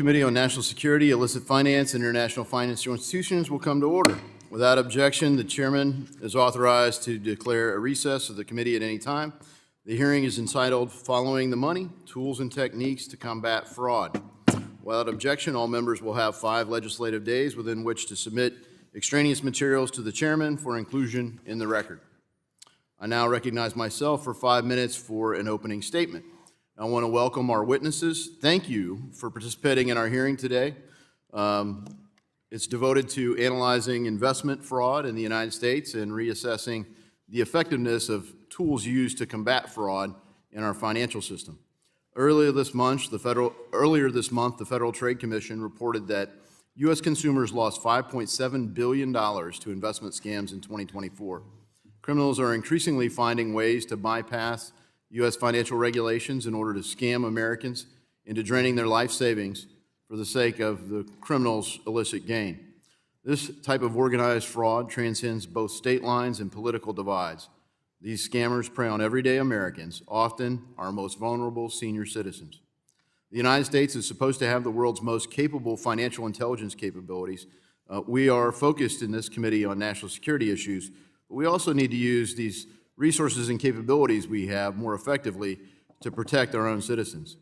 Committee on National Security, Illicit Finance, and International Financial Institutions will come to order. Without objection, the chairman is authorized to declare a recess of the committee at any time. The hearing is entitled Following the Money, Tools and Techniques to Combat Fraud. Without objection, all members will have 5 legislative days within which to submit extraneous materials to the chairman for inclusion in the record. I now recognize myself for 5 minutes for an opening statement. I want to welcome our witnesses. Thank you for participating in our hearing today. It's devoted to analyzing investment fraud in the United States and reassessing the effectiveness of tools used to combat fraud in our financial system. Earlier this month, the Federal Trade Commission reported that U.S. consumers lost $5.7 billion to investment scams in 2024. Criminals are increasingly finding ways to bypass U.S. financial regulations in order to scam Americans into draining their life savings for the sake of the criminals' illicit gain. This type of organized fraud transcends both state lines and political divides. These scammers prey on everyday Americans, often our most vulnerable senior citizens. The United States is supposed to have the world's most capable financial intelligence capabilities. We are focused in this committee on national security issues, but we also need to use these resources and capabilities we have more effectively to protect our own citizens.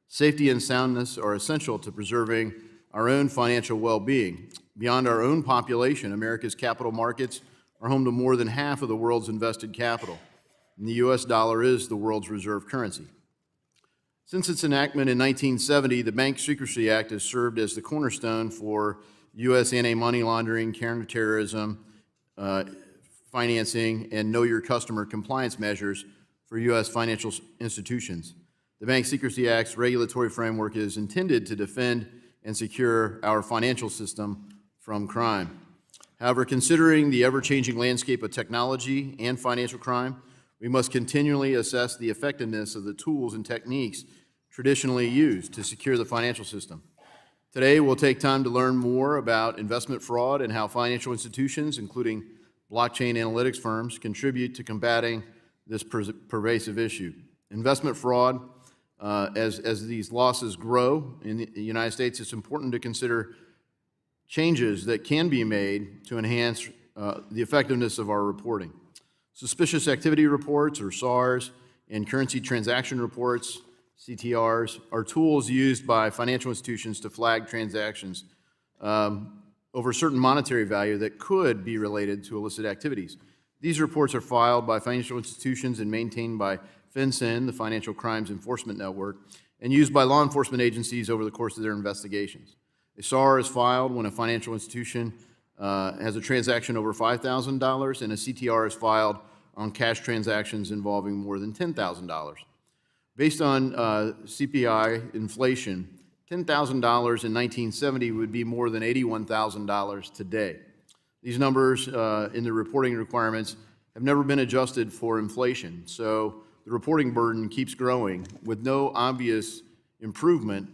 Safety and soundness are essential to preserving our own financial well-being. Beyond our own population, America's capital markets are home to more than half of the world's invested capital, and the U.S. dollar is the world's reserve currency. Since its enactment in 1970, the Bank Secrecy Act has served as the cornerstone for U.S. anti-money laundering, counterterrorism, financing, and know your customer compliance measures for U.S. financial institutions. The Bank Secrecy Act's regulatory framework is intended to defend and secure our financial system from crime. However, considering the ever-changing landscape of technology and financial crime, we must continually assess the effectiveness of the tools and techniques traditionally used to secure the financial system. Today, we'll take time to learn more about investment fraud and how financial institutions, including blockchain analytics firms, contribute to combating this pervasive issue. Investment fraud, as these losses grow in the United States, it's important to consider changes that can be made to enhance the effectiveness of our reporting. Suspicious activity reports, or SARs, and currency transaction reports, CTRs, are tools used by financial institutions to flag transactions over certain monetary value that could be related to illicit activities. These reports are filed by financial institutions and maintained by FinCEN, the Financial Crimes Enforcement Network, and used by law enforcement agencies over the course of their investigations. A SAR is filed when a financial institution has a transaction over $5,000, and a CTR is filed on cash transactions involving more than $10,000. Based on CPI inflation, $10,000 in 1970 would be more than $81,000 today. These numbers in the reporting requirements have never been adjusted for inflation, so the reporting burden keeps growing with no obvious improvement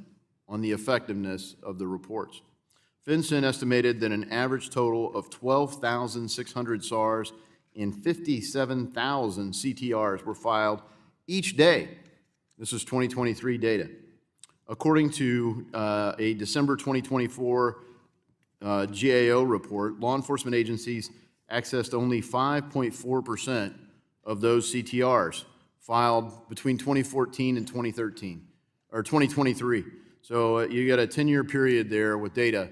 on the effectiveness of the reports. FinCEN estimated that an average total of 12,600 SARs and 57,000 CTRs were filed each day. This is 2023 data. According to a December 2024 GAO report, law enforcement agencies accessed only 5.4% of those CTRs filed between 2014 and 2013, or 2023. So you got a 10-year period there with data,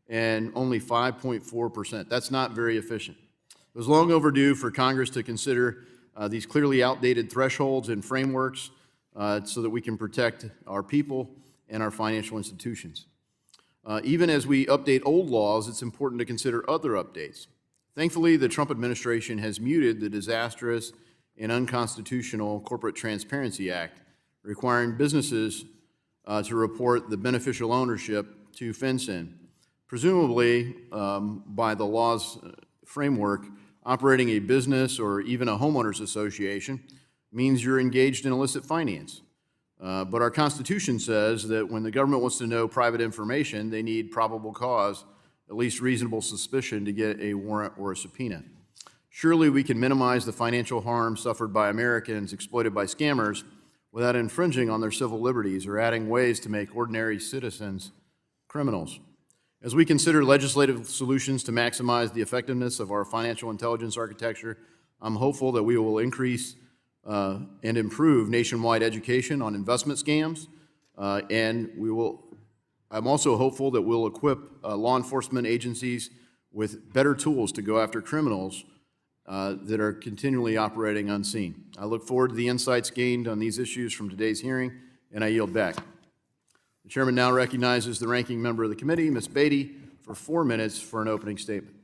and only 5.4%. That's not very efficient. It was long overdue for Congress to consider these clearly outdated thresholds and frameworks so that we can protect our people and our financial institutions. Even as we update old laws, it's important to consider other updates. Thankfully, the Trump administration has muted the disastrous and unconstitutional Corporate Transparency Act, requiring businesses to report the beneficial ownership to FinCEN. Presumably, by the law's framework, operating a business or even a homeowners association means you're engaged in illicit finance. But our Constitution says that when the government wants to know private information, they need probable cause, at least reasonable suspicion, to get a warrant or a subpoena. Surely we can minimize the financial harm suffered by Americans exploited by scammers without infringing on their civil liberties or adding ways to make ordinary citizens criminals. As we consider legislative solutions to maximize the effectiveness of our financial intelligence architecture, I'm hopeful that we will increase and improve nationwide education on investment scams, I'm also hopeful that we'll equip law enforcement agencies with better tools to go after criminals that are continually operating unseen. I look forward to the insights gained on these issues from today's hearing, and I yield back. The chairman now recognizes the ranking member of the committee, Ms. Beatty, for 4 minutes for an opening statement.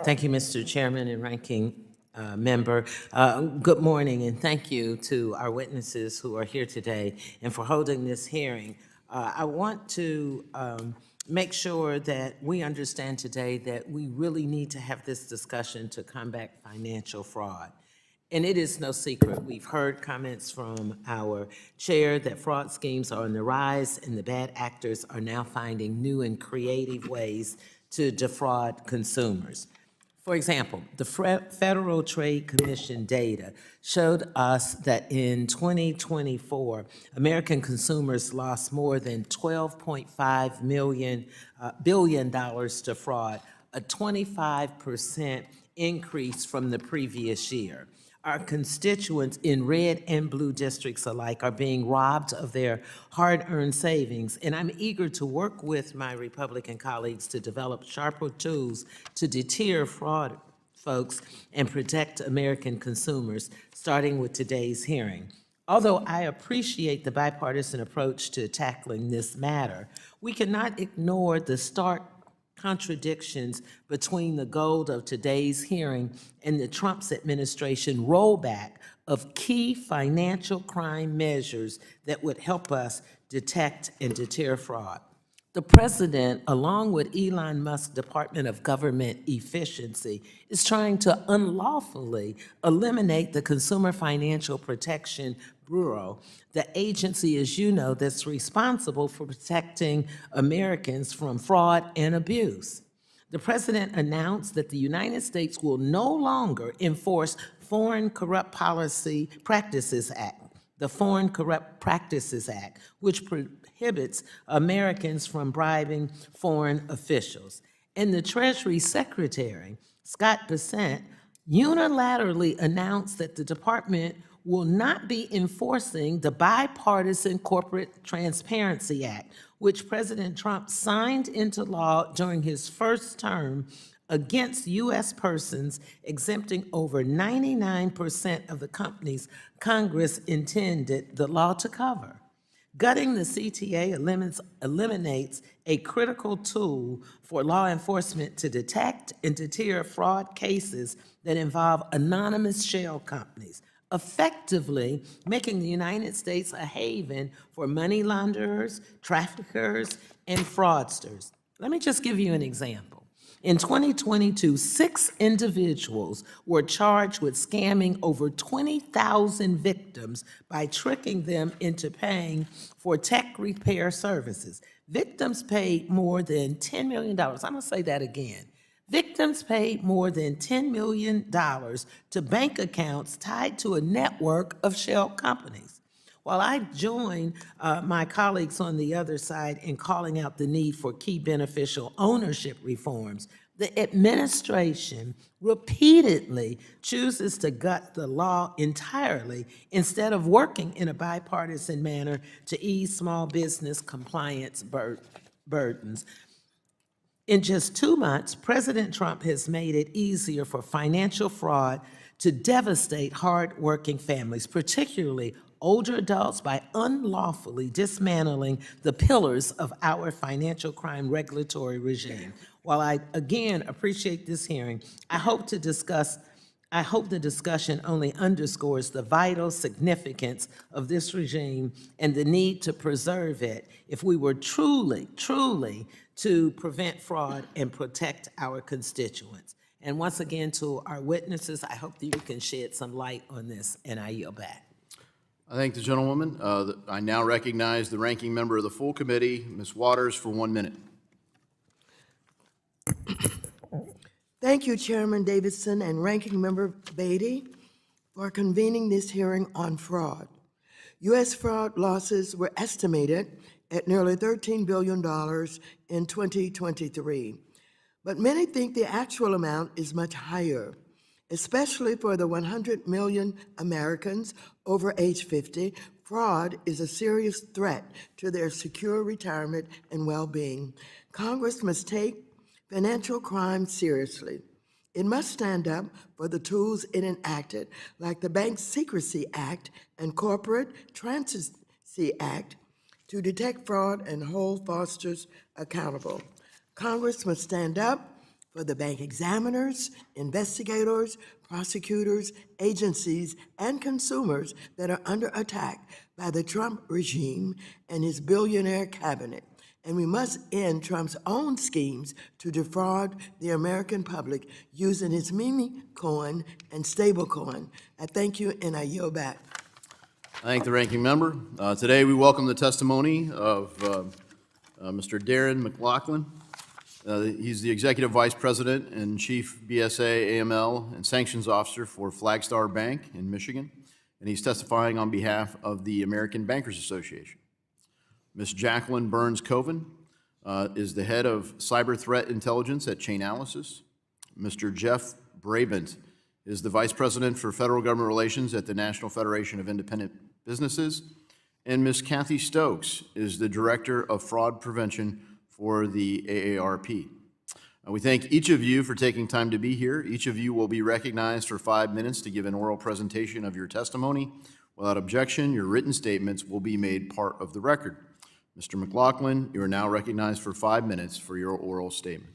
Thank you, Mr. Chairman and Ranking Member. Good morning, and thank you to our witnesses who are here today and for holding this hearing. I want to make sure that we understand today that we really need to have this discussion to combat financial fraud. And it is no secret. We've heard comments from our chair that fraud schemes are on the rise and the bad actors are now finding new and creative ways to defraud consumers. For example, the Federal Trade Commission data showed us that in 2024, American consumers lost more than $12.5 billion to fraud, a 25% increase from the previous year. Our constituents in red and blue districts alike are being robbed of their hard-earned savings, and I'm eager to work with my Republican colleagues to develop sharper tools to deter fraud, folks, and protect American consumers, starting with today's hearing. Although I appreciate the bipartisan approach to tackling this matter, we cannot ignore the stark contradictions between the goal of today's hearing and the Trump's administration rollback of key financial crime measures that would help us detect and deter fraud. The president, along with Elon Musk's Department of Government Efficiency, is trying to unlawfully eliminate the Consumer Financial Protection Bureau, the agency, as you know, that's responsible for protecting Americans from fraud and abuse. The president announced that the United States will no longer enforce Foreign Corrupt Practices Act, the Foreign Corrupt Practices Act, which prohibits Americans from bribing foreign officials. And the Treasury Secretary, Scott Bessent, unilaterally announced that the department will not be enforcing the Bipartisan Corporate Transparency Act, which President Trump signed into law during his first term against U.S. persons, exempting over 99% of the companies Congress intended the law to cover. Gutting the CTA eliminates a critical tool for law enforcement to detect and deter fraud cases that involve anonymous shell companies, effectively making the United States a haven for money launderers, traffickers, and fraudsters. Let me just give you an example. In 2022, 6 individuals were charged with scamming over 20,000 victims by tricking them into paying for tech repair services. Victims paid more than $10 million. I'm going to say that again. Victims paid more than $10 million to bank accounts tied to a network of shell companies. While I join my colleagues on the other side in calling out the need for key beneficial ownership reforms, the administration repeatedly chooses to gut the law entirely instead of working in a bipartisan manner to ease small business compliance burdens. In just 2 months, President Trump has made it easier for financial fraud to devastate hardworking families, particularly older adults, by unlawfully dismantling the pillars of our financial crime regulatory regime. While I, again, appreciate this hearing, I hope the discussion only underscores the vital significance of this regime and the need to preserve it if we were truly to prevent fraud and protect our constituents. And once again, to our witnesses, I hope that you can shed some light on this, and I yield back. I thank the gentlewoman. I now recognize the ranking member of the full committee, Ms. Waters, for 1 minute. Thank you, Chairman Davidson and Ranking Member Beatty, for convening this hearing on fraud. U.S. fraud losses were estimated at nearly $13 billion in 2023. But many think the actual amount is much higher, especially for the 100 million Americans over age 50. Fraud is a serious threat to their secure retirement and well-being. Congress must take financial crime seriously. It must stand up for the tools it enacted, like the Bank Secrecy Act and Corporate Transparency Act, to detect fraud and hold fraudsters accountable. Congress must stand up for the bank examiners, investigators, prosecutors, agencies, and consumers that are under attack by the Trump regime and his billionaire cabinet. And we must end Trump's own schemes to defraud the American public using his meme coin and stable coin. I thank you, and I yield back. I thank the ranking member. Today, we welcome the testimony of Mr. Darrin McLaughlin. He's the Executive Vice President and Chief BSA, AML, and Sanctions Officer for Flagstar Bank in Michigan, and he's testifying on behalf of the American Bankers Association. Ms. Jacqueline Koven is the Head of Cyber Threat Intelligence at Chainalysis. Mr. Jeff Brabant is the Vice President for Federal Government Relations at the National Federation of Independent Businesses. And Ms. Kathy Stokes is the Director of Fraud Prevention for the AARP. We thank each of you for taking time to be here. Each of you will be recognized for 5 minutes to give an oral presentation of your testimony. Without objection, your written statements will be made part of the record. Mr. McLaughlin, you are now recognized for 5 minutes for your oral statement.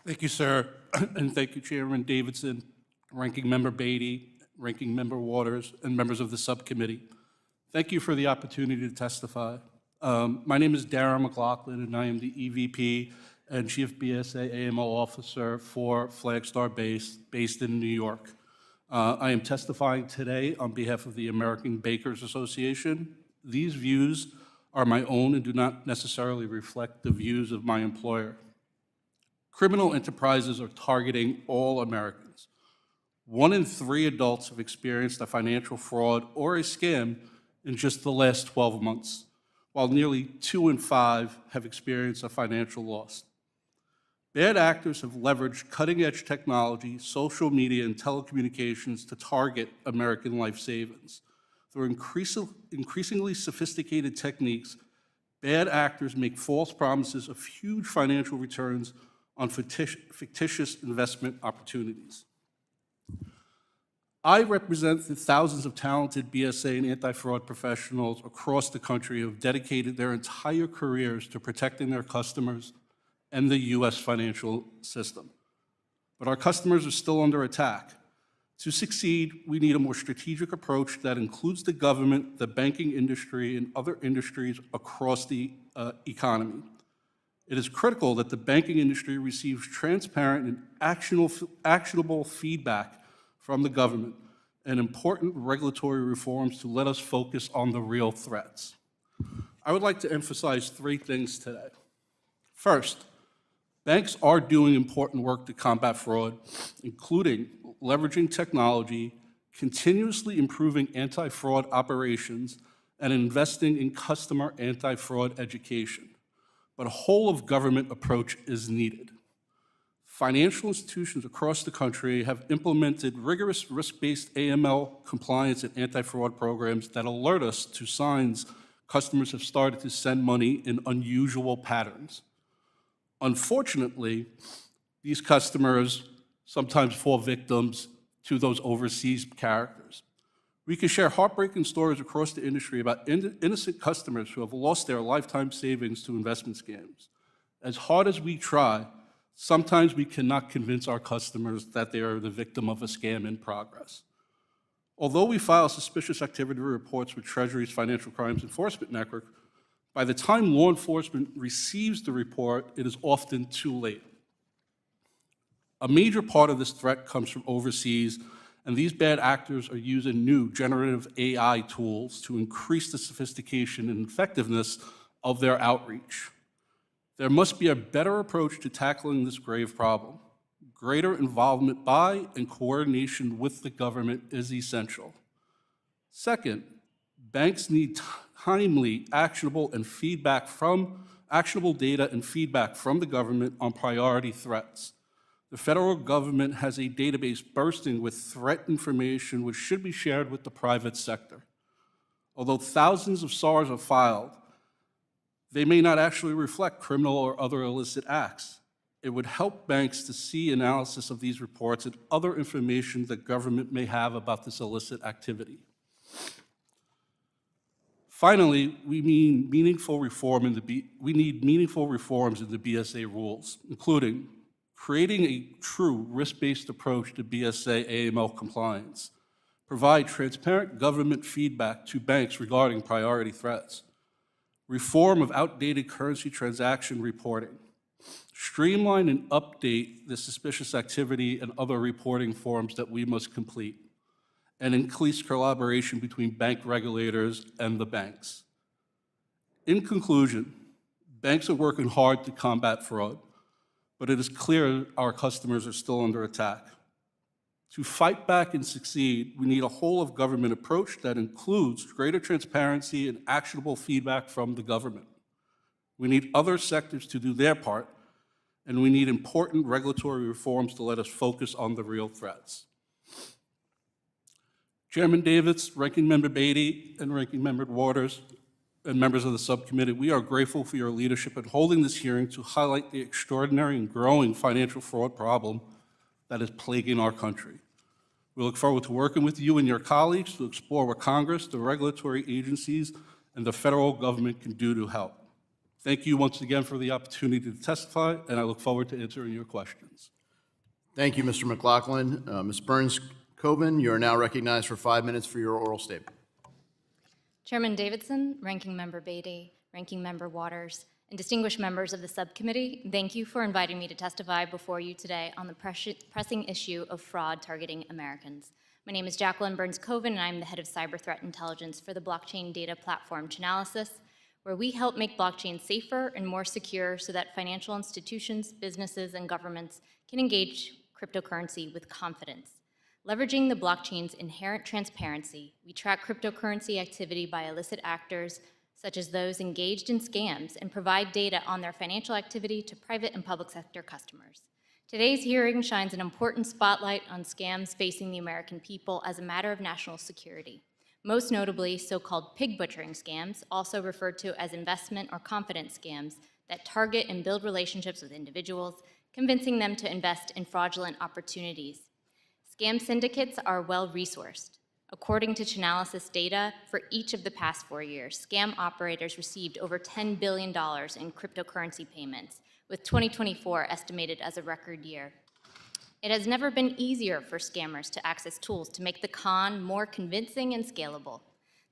Thank you, sir, and thank you, Chairman Davidson, Ranking Member Beatty, Ranking Member Waters, and members of the subcommittee. Thank you for the opportunity to testify. My name is Darrin McLaughlin, and I am the EVP and Chief BSA AML Officer for Flagstar based in New York. I am testifying today on behalf of the American Bankers Association. These views are my own and do not necessarily reflect the views of my employer. Criminal enterprises are targeting all Americans. 1 in 3 adults have experienced a financial fraud or a scam in just the last 12 months, while nearly 2 in 5 have experienced a financial loss. Bad actors have leveraged cutting-edge technology, social media, and telecommunications to target American life savings. Through increasingly sophisticated techniques, bad actors make false promises of huge financial returns on fictitious investment opportunities. I represent the thousands of talented BSA and anti-fraud professionals across the country who have dedicated their entire careers to protecting their customers and the U.S. financial system. But our customers are still under attack. To succeed, we need a more strategic approach that includes the government, the banking industry, and other industries across the economy. It is critical that the banking industry receives transparent and actionable feedback from the government and important regulatory reforms to let us focus on the real threats. I would like to emphasize 3 things today. First, banks are doing important work to combat fraud, including leveraging technology, continuously improving anti-fraud operations, and investing in customer anti-fraud education. But a whole-of-government approach is needed. Financial institutions across the country have implemented rigorous risk-based AML compliance and anti-fraud programs that alert us to signs customers have started to send money in unusual patterns. Unfortunately, these customers sometimes fall victims to those overseas characters. We can share heartbreaking stories across the industry about innocent customers who have lost their lifetime savings to investment scams. As hard as we try, sometimes we cannot convince our customers that they are the victim of a scam in progress. Although we file suspicious activity reports with Treasury's Financial Crimes Enforcement Network, by the time law enforcement receives the report, it is often too late. A major part of this threat comes from overseas, and these bad actors are using new generative AI tools to increase the sophistication and effectiveness of their outreach. There must be a better approach to tackling this grave problem. Greater involvement by and coordination with the government is essential. Second, banks need timely, actionable data and feedback from the government on priority threats. The federal government has a database bursting with threat information which should be shared with the private sector. Although thousands of SARs are filed, they may not actually reflect criminal or other illicit acts. It would help banks to see analysis of these reports and other information that government may have about this illicit activity. Finally, we need meaningful reforms in the BSA rules, including creating a true risk-based approach to BSA AML compliance, provide transparent government feedback to banks regarding priority threats, reform of outdated currency transaction reporting, streamline and update the suspicious activity and other reporting forms that we must complete, and increase collaboration between bank regulators and the banks. In conclusion, banks are working hard to combat fraud, but it is clear our customers are still under attack. To fight back and succeed, we need a whole-of-government approach that includes greater transparency and actionable feedback from the government. We need other sectors to do their part, and we need important regulatory reforms to let us focus on the real threats. Chairman Davids, Ranking Member Beatty, and Ranking Member Waters, and members of the subcommittee, we are grateful for your leadership in holding this hearing to highlight the extraordinary and growing financial fraud problem that is plaguing our country. We look forward to working with you and your colleagues to explore what Congress, the regulatory agencies, and the federal government can do to help. Thank you once again for the opportunity to testify, and I look forward to answering your questions. Thank you, Mr. McLaughlin. Ms. Burns-Koven, you are now recognized for 5 minutes for your oral statement. Chairman Davidson, Ranking Member Beatty, Ranking Member Waters, and distinguished members of the subcommittee, thank you for inviting me to testify before you today on the pressing issue of fraud targeting Americans. My name is Jacqueline Burns-Koven, and I'm the head of cyber threat intelligence for the blockchain data platform Chainalysis, where we help make blockchain safer and more secure so that financial institutions, businesses, and governments can engage cryptocurrency with confidence. Leveraging the blockchain's inherent transparency, we track cryptocurrency activity by illicit actors, such as those engaged in scams, and provide data on their financial activity to private and public sector customers. Today's hearing shines an important spotlight on scams facing the American people as a matter of national security. Most notably, so-called pig butchering scams, also referred to as investment or confidence scams, that target and build relationships with individuals, convincing them to invest in fraudulent opportunities. Scam syndicates are well-resourced. According to Chainalysis data, for each of the past 4 years, scam operators received over $10 billion in cryptocurrency payments, with 2024 estimated as a record year. It has never been easier for scammers to access tools to make the con more convincing and scalable.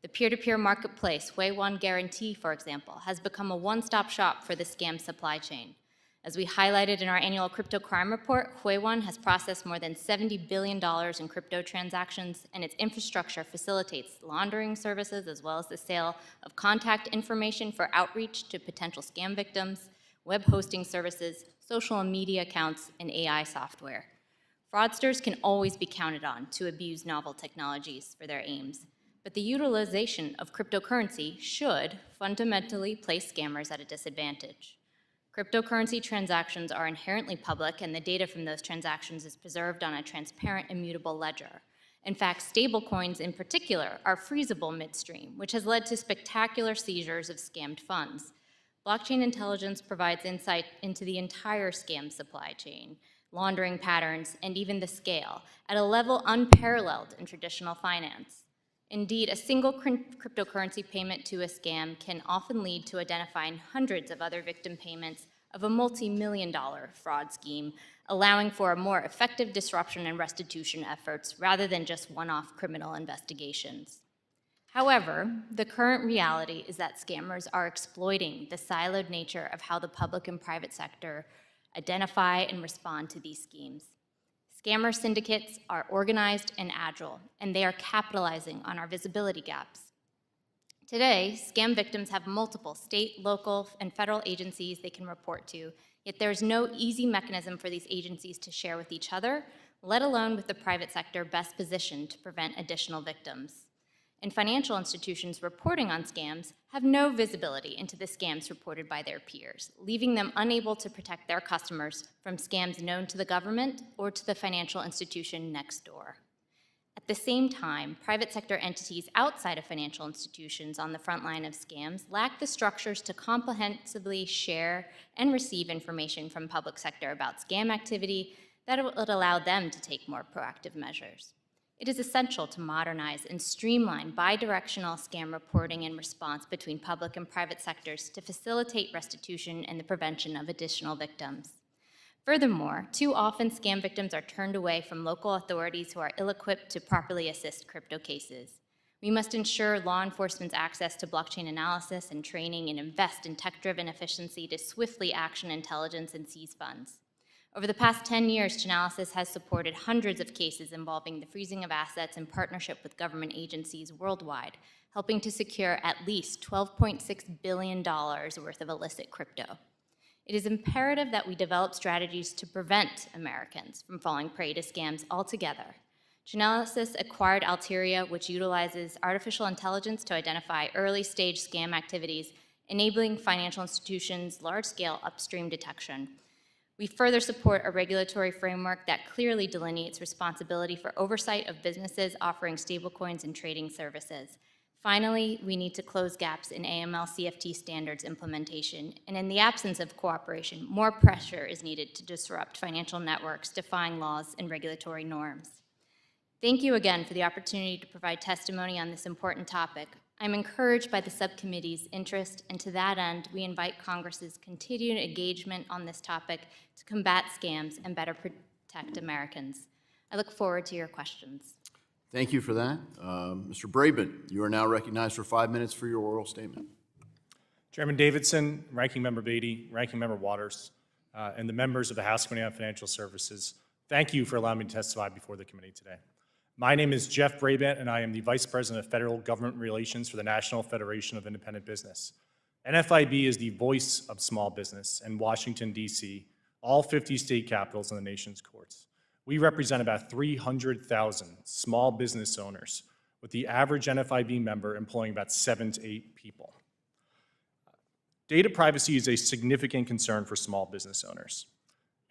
The peer-to-peer marketplace, Koven Guarantee, for example, has become a one-stop shop for the scam supply chain. As we highlighted in our annual crypto crime report, Koven has processed more than $70 billion in crypto transactions, and its infrastructure facilitates laundering services as well as the sale of contact information for outreach to potential scam victims, web hosting services, social media accounts, and AI software. Fraudsters can always be counted on to abuse novel technologies for their aims, but the utilization of cryptocurrency should fundamentally place scammers at a disadvantage. Cryptocurrency transactions are inherently public, and the data from those transactions is preserved on a transparent, immutable ledger. In fact, stablecoins in particular are freezable midstream, which has led to spectacular seizures of scammed funds. Blockchain intelligence provides insight into the entire scam supply chain, laundering patterns, and even the scale, at a level unparalleled in traditional finance. Indeed, a single cryptocurrency payment to a scam can often lead to identifying hundreds of other victim payments of a multi-million-dollar fraud scheme, allowing for a more effective disruption and restitution efforts rather than just one-off criminal investigations. However, the current reality is that scammers are exploiting the siloed nature of how the public and private sector identify and respond to these schemes. Scammer syndicates are organized and agile, and they are capitalizing on our visibility gaps. Today, scam victims have multiple state, local, and federal agencies they can report to, yet there's no easy mechanism for these agencies to share with each other, let alone with the private sector best positioned to prevent additional victims. and financial institutions reporting on scams have no visibility into the scams reported by their peers, leaving them unable to protect their customers from scams known to the government or to the financial institution next door. At the same time, private sector entities outside of financial institutions on the front line of scams lack the structures to comprehensively share and receive information from public sector about scam activity that would allow them to take more proactive measures. It is essential to modernize and streamline bidirectional scam reporting and response between public and private sectors to facilitate restitution and the prevention of additional victims. Furthermore, too often scam victims are turned away from local authorities who are ill-equipped to properly assist crypto cases. We must ensure law enforcement's access to blockchain analysis and training and invest in tech-driven efficiency to swiftly action intelligence and seize funds. Over the past 10 years, Chainalysis has supported hundreds of cases involving the freezing of assets in partnership with government agencies worldwide, helping to secure at least $12.6 billion worth of illicit crypto. It is imperative that we develop strategies to prevent Americans from falling prey to scams altogether. Chainalysis acquired Alteria, which utilizes artificial intelligence to identify early-stage scam activities, enabling financial institutions large-scale upstream detection. We further support a regulatory framework that clearly delineates responsibility for oversight of businesses offering stablecoins and trading services. Finally, we need to close gaps in AML-CFT standards implementation, and in the absence of cooperation, more pressure is needed to disrupt financial networks, defying laws and regulatory norms. Thank you again for the opportunity to provide testimony on this important topic. I'm encouraged by the subcommittee's interest, and to that end, we invite Congress's continued engagement on this topic to combat scams and better protect Americans. I look forward to your questions. Thank you for that. Mr. Brabant, you are now recognized for 5 minutes for your oral statement. Chairman Davidson, Ranking Member Beatty, Ranking Member Waters, and the members of the House Committee on Financial Services, thank you for allowing me to testify before the committee today. My name is Jeff Brabant, and I am the Vice President of Federal Government Relations for the National Federation of Independent Business. NFIB is the voice of small business in Washington, D.C., all 50 state capitals, and the nation's courts. We represent about 300,000 small business owners, with the average NFIB member employing about 7 to 8 people. Data privacy is a significant concern for small business owners.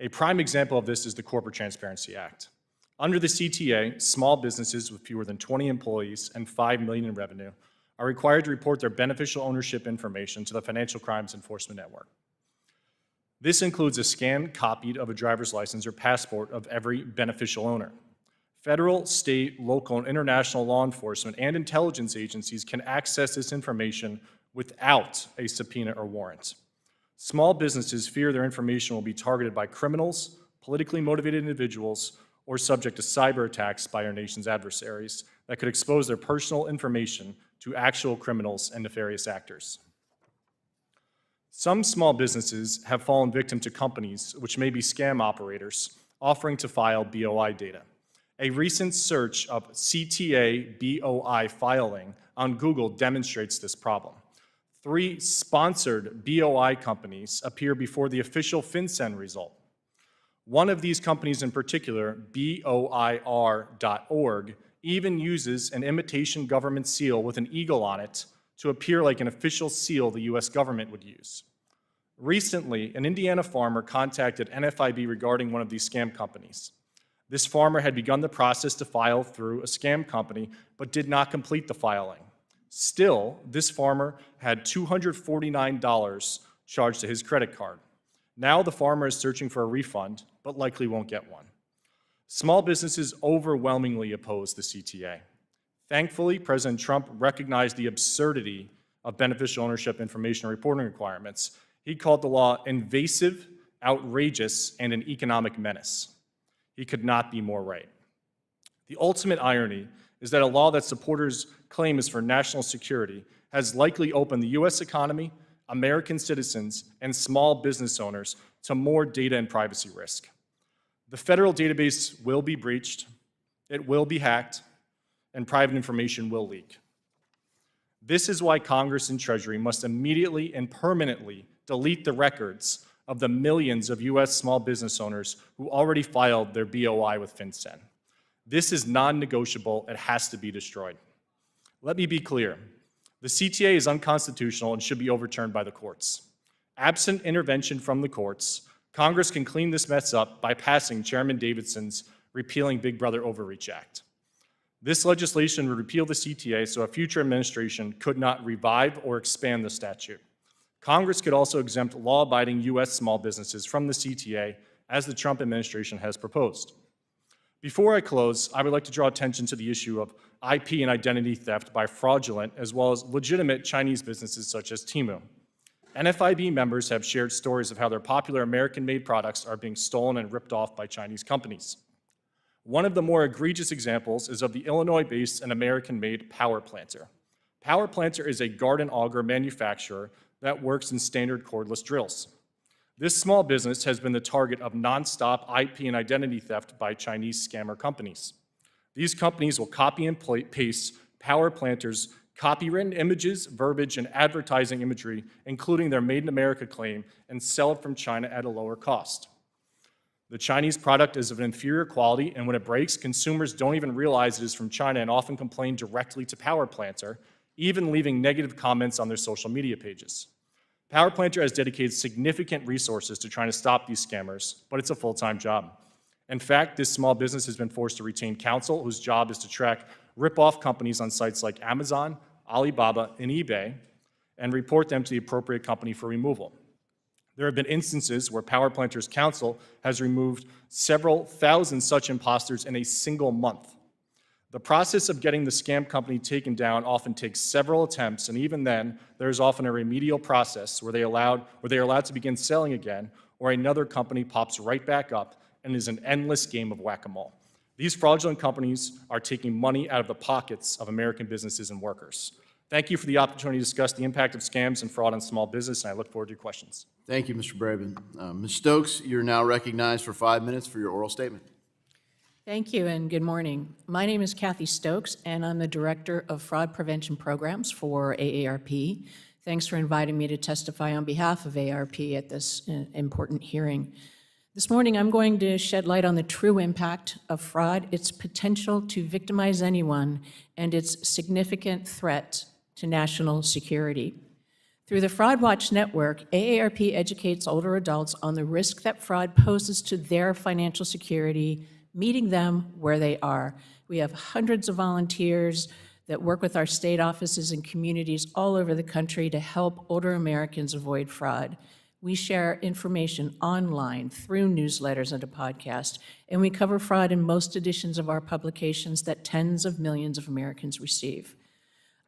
A prime example of this is the Corporate Transparency Act. Under the CTA, small businesses with fewer than 20 employees and $5 million in revenue are required to report their beneficial ownership information to the Financial Crimes Enforcement Network. This includes a scanned copy of a driver's license or passport of every beneficial owner. Federal, state, local, and international law enforcement and intelligence agencies can access this information without a subpoena or warrant. Small businesses fear their information will be targeted by criminals, politically motivated individuals, or subject to cyber attacks by our nation's adversaries that could expose their personal information to actual criminals and nefarious actors. Some small businesses have fallen victim to companies, which may be scam operators, offering to file BOI data. A recent search of CTA BOI filing on Google demonstrates this problem. 3 sponsored BOI companies appear before the official FinCEN result. One of these companies in particular, BOIR.org, even uses an imitation government seal with an eagle on it to appear like an official seal the U.S. government would use. Recently, an Indiana farmer contacted NFIB regarding one of these scam companies. This farmer had begun the process to file through a scam company, but did not complete the filing. Still, this farmer had $249 charged to his credit card. Now the farmer is searching for a refund, but likely won't get one. Small businesses overwhelmingly oppose the CTA. Thankfully, President Trump recognized the absurdity of beneficial ownership information reporting requirements. He called the law invasive, outrageous, and an economic menace. He could not be more right. The ultimate irony is that a law that supporters claim is for national security has likely opened the U.S. economy, American citizens, and small business owners to more data and privacy risk. The federal database will be breached, it will be hacked, and private information will leak. This is why Congress and Treasury must immediately and permanently delete the records of the millions of U.S. small business owners who already filed their BOI with FinCEN. This is non-negotiable. It has to be destroyed. Let me be clear. The CTA is unconstitutional and should be overturned by the courts. Absent intervention from the courts, Congress can clean this mess up by passing Chairman Davidson's Repealing Big Brother Overreach Act. This legislation would repeal the CTA so a future administration could not revive or expand the statute. Congress could also exempt law-abiding U.S. small businesses from the CTA, as the Trump administration has proposed. Before I close, I would like to draw attention to the issue of IP and identity theft by fraudulent as well as legitimate Chinese businesses such as Temu. NFIB members have shared stories of how their popular American-made products are being stolen and ripped off by Chinese companies. One of the more egregious examples is of the Illinois-based and American-made Power Planter. Power Planter is a garden auger manufacturer that works in standard cordless drills. This small business has been the target of nonstop IP and identity theft by Chinese scammer companies. These companies will copy and paste Power Planter's copywritten images, verbiage, and advertising imagery, including their Made in America claim, and sell it from China at a lower cost. The Chinese product is of an inferior quality, and when it breaks, consumers don't even realize it is from China and often complain directly to Power Planter, even leaving negative comments on their social media pages. Power Planter has dedicated significant resources to trying to stop these scammers, but it's a full-time job. In fact, this small business has been forced to retain counsel whose job is to track rip-off companies on sites like Amazon, Alibaba, and eBay, and report them to the appropriate company for removal. There have been instances where Power Planter's counsel has removed several thousand such imposters in a single month. The process of getting the scam company taken down often takes several attempts, and even then, there is often a remedial process where they are allowed to begin selling again, or another company pops right back up and is an endless game of whack-a-mole. These fraudulent companies are taking money out of the pockets of American businesses and workers. Thank you for the opportunity to discuss the impact of scams and fraud on small business, and I look forward to your questions. Thank you, Mr. Brabant. Ms. Stokes, you're now recognized for 5 minutes for your oral statement. Thank you and good morning. My name is Kathy Stokes, and I'm the Director of Fraud Prevention Programs for AARP. Thanks for inviting me to testify on behalf of AARP at this important hearing. This morning, I'm going to shed light on the true impact of fraud, its potential to victimize anyone, and its significant threat to national security. Through the Fraud Watch Network, AARP educates older adults on the risk that fraud poses to their financial security, meeting them where they are. We have hundreds of volunteers that work with our state offices and communities all over the country to help older Americans avoid fraud. We share information online through newsletters and a podcast, and we cover fraud in most editions of our publications that tens of millions of Americans receive.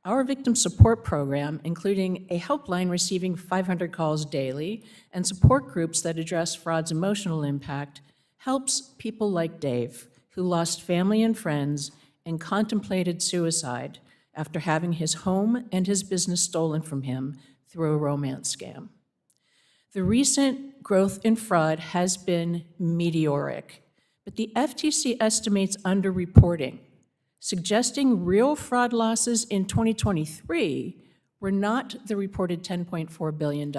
Our victim support program, including a helpline receiving 500 calls daily and support groups that address fraud's emotional impact, helps people like Dave, who lost family and friends and contemplated suicide after having his home and his business stolen from him through a romance scam. The recent growth in fraud has been meteoric, but the FTC estimates underreporting, suggesting real fraud losses in 2023 were not the reported $10.4 billion,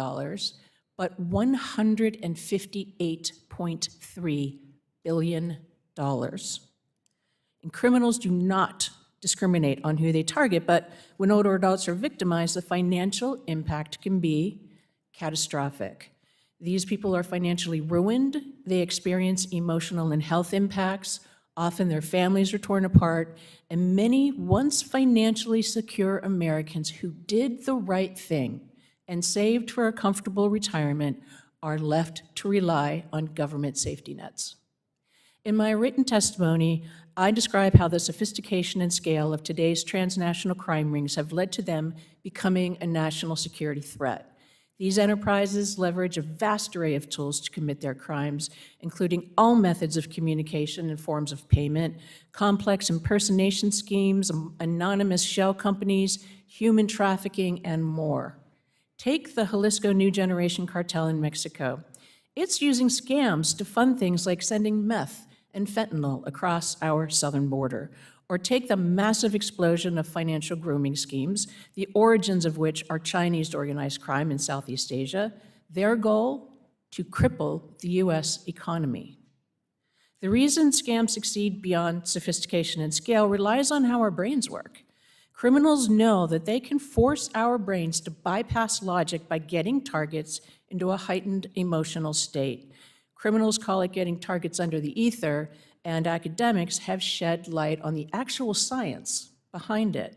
but $158.3 billion. And criminals do not discriminate on who they target, but when older adults are victimized, the financial impact can be catastrophic. These people are financially ruined, they experience emotional and health impacts, often their families are torn apart, and many once financially secure Americans who did the right thing and saved for a comfortable retirement are left to rely on government safety nets. In my written testimony, I describe how the sophistication and scale of today's transnational crime rings have led to them becoming a national security threat. These enterprises leverage a vast array of tools to commit their crimes, including all methods of communication and forms of payment, complex impersonation schemes, anonymous shell companies, human trafficking, and more. Take the Jalisco New Generation Cartel in Mexico. It's using scams to fund things like sending meth and fentanyl across our southern border. Or take the massive explosion of financial grooming schemes, the origins of which are Chinese organized crime in Southeast Asia. Their goal? To cripple the U.S. economy. The reason scams succeed beyond sophistication and scale relies on how our brains work. Criminals know that they can force our brains to bypass logic by getting targets into a heightened emotional state. Criminals call it getting targets under the ether, and academics have shed light on the actual science behind it.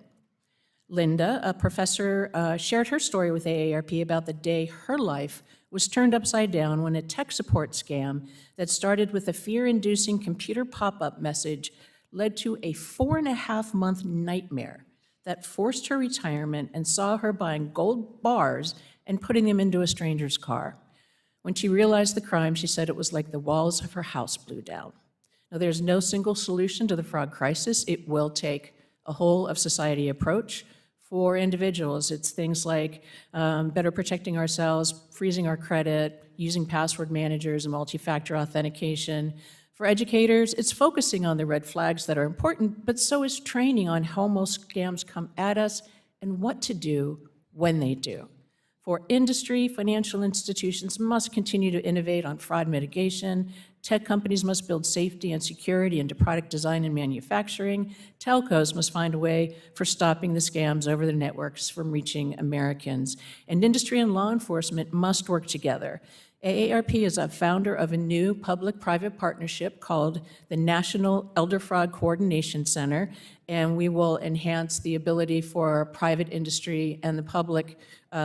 Linda, a professor, shared her story with AARP about the day her life was turned upside down when a tech support scam that started with a fear-inducing computer pop-up message led to a 4.5-month nightmare that forced her retirement and saw her buying gold bars and putting them into a stranger's car. When she realized the crime, she said it was like the walls of her house blew down. Now, there's no single solution to the fraud crisis. It will take a whole-of-society approach. For individuals, it's things like better protecting ourselves, freezing our credit, using password managers and multi-factor authentication. For educators, it's focusing on the red flags that are important, but so is training on how most scams come at us and what to do when they do. For industry, financial institutions must continue to innovate on fraud mitigation. Tech companies must build safety and security into product design and manufacturing. Telcos must find a way for stopping the scams over the networks from reaching Americans. And industry and law enforcement must work together. AARP is a founder of a new public-private partnership called the National Elder Fraud Coordination Center, and we will enhance the ability for private industry and the public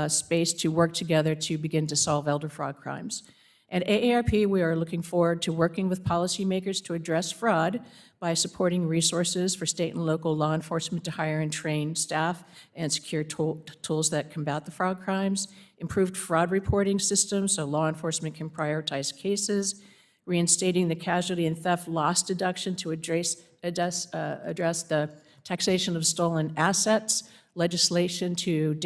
space to work together to begin to solve elder fraud crimes. At AARP, we are looking forward to working with policymakers to address fraud by supporting resources for state and local law enforcement to hire and train staff and secure tools that combat the fraud crimes, improved fraud reporting systems so law enforcement can prioritize cases, reinstating the casualty and theft loss deduction to address the taxation of stolen assets, legislation to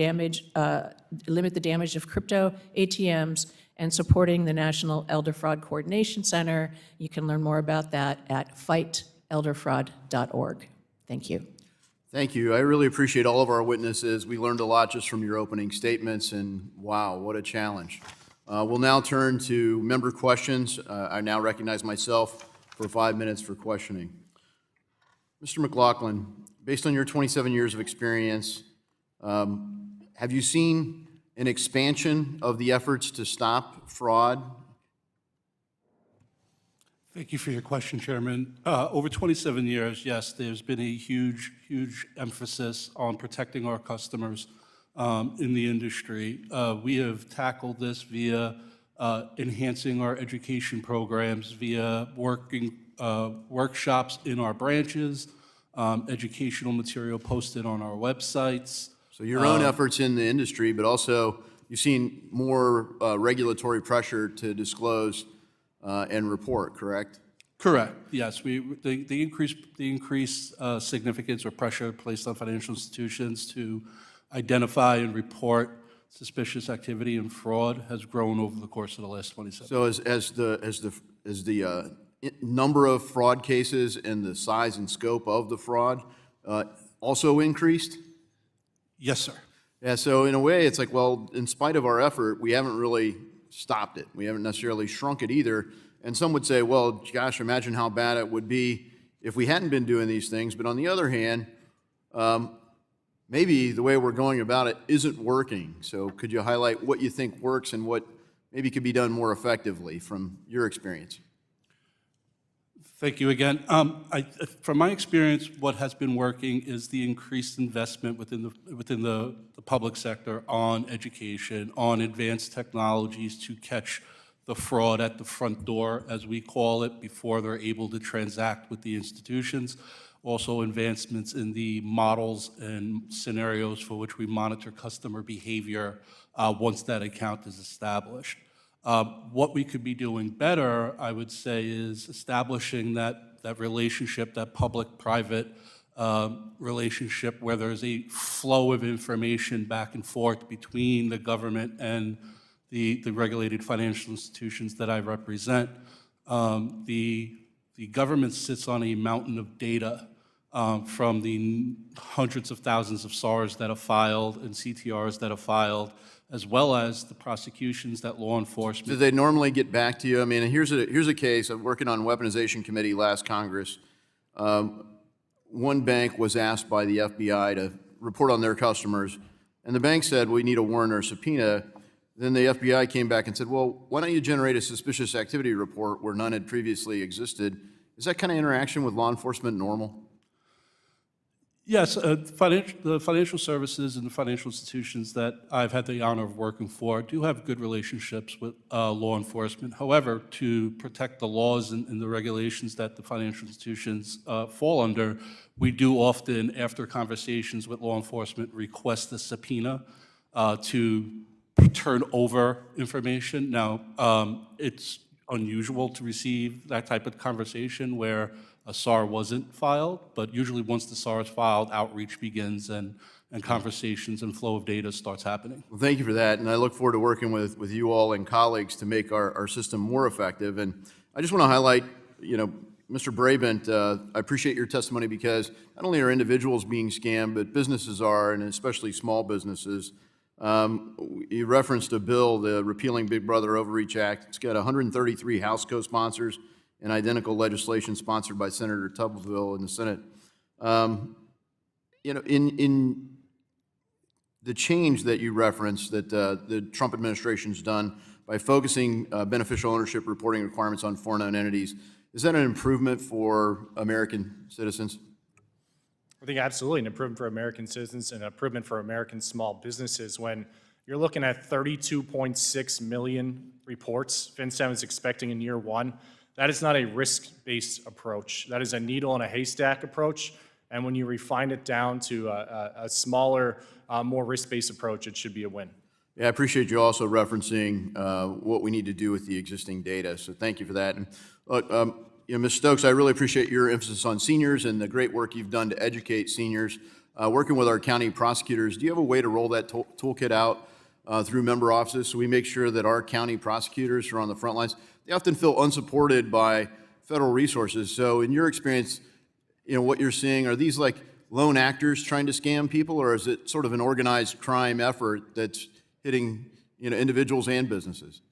limit the damage of crypto ATMs, and supporting the National Elder Fraud Coordination Center. You can learn more about that at fightelderfraud.org. Thank you. Thank you. I really appreciate all of our witnesses. We learned a lot just from your opening statements, and wow, what a challenge. We'll now turn to member questions. I now recognize myself for 5 minutes for questioning. Mr. McLaughlin, based on your 27 years of experience, have you seen an expansion of the efforts to stop fraud? Thank you for your question, Chairman. Over 27 years, yes, there's been a huge, huge emphasis on protecting our customers in the industry. We have tackled this via enhancing our education programs, via working workshops in our branches, educational material posted on our websites. So your own efforts in the industry, but also you've seen more regulatory pressure to disclose and report, correct? Correct, yes. The increased significance or pressure placed on financial institutions to identify and report suspicious activity and fraud has grown over the course of the last 27 years. So as the number of fraud cases and the size and scope of the fraud also increased? Yes, sir. Yeah, so in a way, it's like, well, in spite of our effort, we haven't really stopped it. We haven't necessarily shrunk it either. And some would say, well, gosh, imagine how bad it would be if we hadn't been doing these things. But on the other hand, maybe the way we're going about it isn't working. So could you highlight what you think works and what maybe could be done more effectively from your experience? Thank you again. From my experience, what has been working is the increased investment within the public sector on education, on advanced technologies to catch the fraud at the front door, as we call it, before they're able to transact with the institutions. Also advancements in the models and scenarios for which we monitor customer behavior once that account is established. What we could be doing better, I would say, is establishing that relationship, that public-private relationship where there's a flow of information back and forth between the government and the regulated financial institutions that I represent. The government sits on a mountain of data from the hundreds of thousands of SARs that are filed and CTRs that are filed, as well as the prosecutions that law enforcement. Do they normally get back to you? I mean, here's a case. I'm working on Weaponization Committee last Congress. One bank was asked by the FBI to report on their customers, and the bank said, we need a warrant or subpoena. Then the FBI came back and said, well, why don't you generate a suspicious activity report where none had previously existed? Is that kind of interaction with law enforcement normal? Yes, the financial services and the financial institutions that I've had the honor of working for do have good relationships with law enforcement. However, to protect the laws and the regulations that the financial institutions fall under, we do often, after conversations with law enforcement, request a subpoena to turn over information. Now, it's unusual to receive that type of conversation where a SAR wasn't filed, but usually once the SAR is filed, outreach begins and conversations and flow of data starts happening. Well, thank you for that, and I look forward to working with you all and colleagues to make our system more effective. And I just want to highlight, Mr. Brabant, I appreciate your testimony because not only are individuals being scammed, but businesses are, and especially small businesses. You referenced a bill, the Repealing Big Brother Overreach Act. It's got 133 House co-sponsors and identical legislation sponsored by Senator Tubbsville in the Senate. In the change that you referenced that the Trump administration's done by focusing beneficial ownership reporting requirements on foreign-owned entities, is that an improvement for American citizens? I think absolutely an improvement for American citizens and an improvement for American small businesses. When you're looking at 32.6 million reports FinCEN is expecting in year one, that is not a risk-based approach. That is a needle in a haystack approach. And when you refine it down to a smaller, more risk-based approach, it should be a win. Yeah, I appreciate you also referencing what we need to do with the existing data. So thank you for that. And look, Ms. Stokes, I really appreciate your emphasis on seniors and the great work you've done to educate seniors. Working with our county prosecutors, do you have a way to roll that toolkit out through member offices so we make sure that our county prosecutors who are on the front lines, they often feel unsupported by federal resources. So in your experience, what you're seeing, are these like lone actors trying to scam people, or is it sort of an organized crime effort that's hitting individuals and businesses?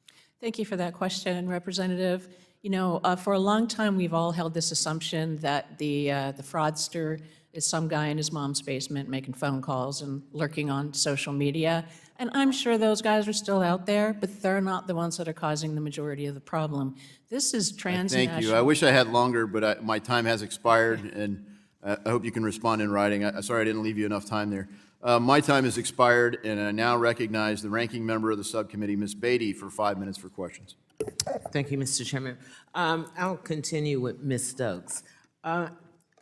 Thank you for that question, Representative. For a long time, we've all held this assumption that the fraudster is some guy in his mom's basement making phone calls and lurking on social media. And I'm sure those guys are still out there, but they're not the ones that are causing the majority of the problem. This is transnational. Thank you. I wish I had longer, but my time has expired, and I hope you can respond in writing. Sorry I didn't leave you enough time there. My time has expired, and I now recognize the ranking member of the subcommittee, Ms. Beatty, for 5 minutes for questions. Thank you, Mr. Chairman. I'll continue with Ms. Stokes.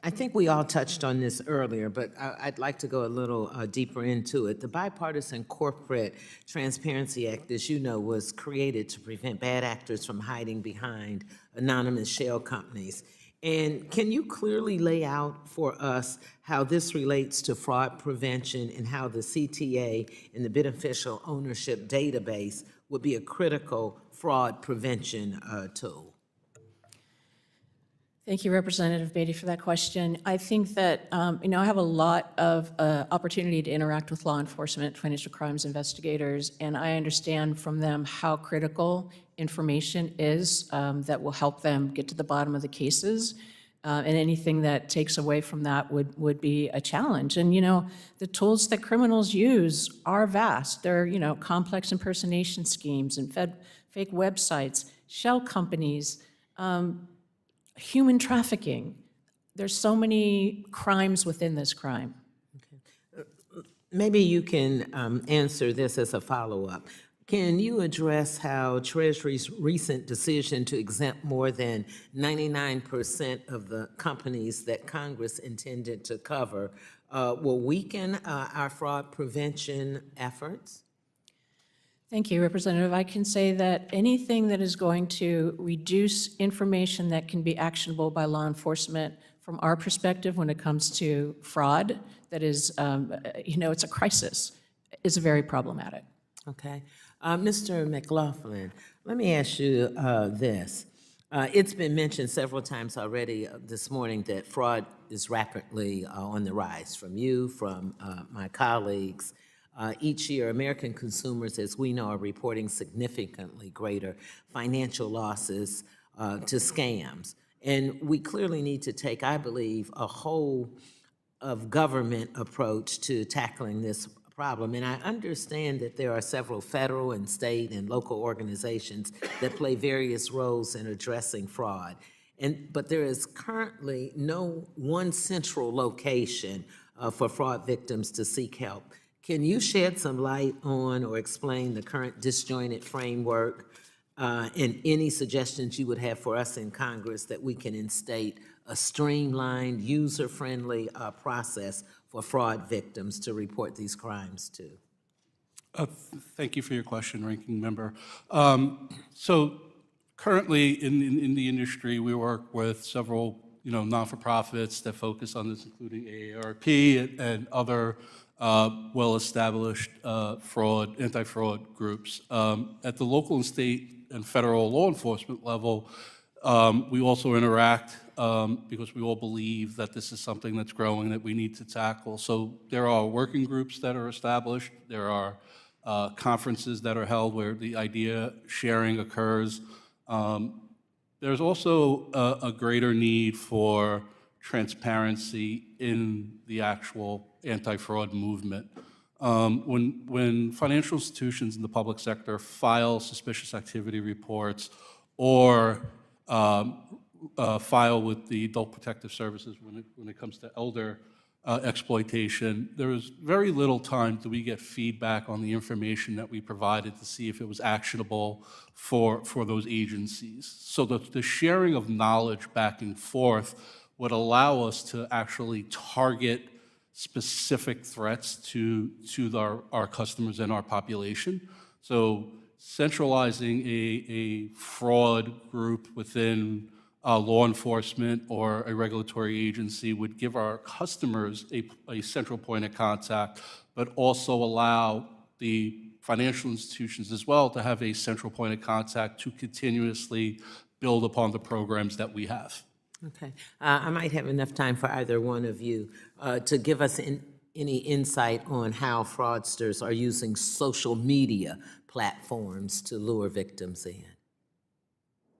I think we all touched on this earlier, but I'd like to go a little deeper into it. The Bipartisan Corporate Transparency Act, as you know, was created to prevent bad actors from hiding behind anonymous shell companies. And can you clearly lay out for us how this relates to fraud prevention and how the CTA and the beneficial ownership database would be a critical fraud prevention tool? Thank you, Representative Beatty, for that question. I think that, I have a lot of opportunity to interact with law enforcement, financial crimes investigators, and I understand from them how critical information is that will help them get to the bottom of the cases. And anything that takes away from that would be a challenge. And, the tools that criminals use are vast. They're, complex impersonation schemes and fake websites, shell companies, human trafficking. There's so many crimes within this crime. Okay. Maybe you can answer this as a follow-up. Can you address how Treasury's recent decision to exempt more than 99% of the companies that Congress intended to cover will weaken our fraud prevention efforts? Thank you, Representative. I can say that anything that is going to reduce information that can be actionable by law enforcement from our perspective when it comes to fraud, that is, it's a crisis, is very problematic. Okay. Mr. McLaughlin, let me ask you this. It's been mentioned several times already this morning that fraud is rapidly on the rise from you, from my colleagues. Each year, American consumers, as we know, are reporting significantly greater financial losses to scams. And we clearly need to take, I believe, a whole of government approach to tackling this problem. And I understand that there are several federal and state and local organizations that play various roles in addressing fraud. But there is currently no one central location for fraud victims to seek help. Can you shed some light on or explain the current disjointed framework and any suggestions you would have for us in Congress that we can instate a streamlined, user-friendly process for fraud victims to report these crimes to? Thank you for your question, Ranking Member. So currently in the industry, we work with several non-for-profits that focus on this, including AARP and other well-established anti-fraud groups. At the local and state and federal law enforcement level, we also interact because we all believe that this is something that's growing that we need to tackle. So there are working groups that are established. There are conferences that are held where the idea sharing occurs. There's also a greater need for transparency in the actual anti-fraud movement. When financial institutions in the public sector file suspicious activity reports or file with the Adult Protective Services when it comes to elder exploitation, there is very little time do we get feedback on the information that we provided to see if it was actionable for those agencies. So the sharing of knowledge back and forth would allow us to actually target specific threats to our customers and our population. So centralizing a fraud group within law enforcement or a regulatory agency would give our customers a central point of contact, but also allow the financial institutions as well to have a central point of contact to continuously build upon the programs that we have. Okay. I might have enough time for either one of you to give us any insight on how fraudsters are using social media platforms to lure victims in.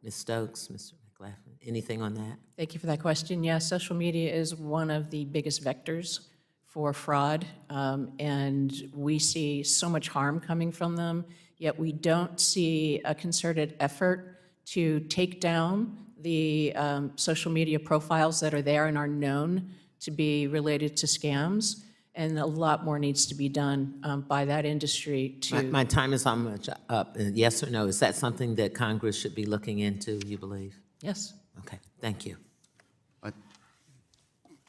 Ms. Stokes, Mr. McLaughlin, anything on that? Thank you for that question. Yes, social media is one of the biggest vectors for fraud, and we see so much harm coming from them, yet we don't see a concerted effort to take down the social media profiles that are there and are known to be related to scams, and a lot more needs to be done by that industry to... My time is almost up. Yes or no, is that something that Congress should be looking into, you believe? Yes. Okay, thank you.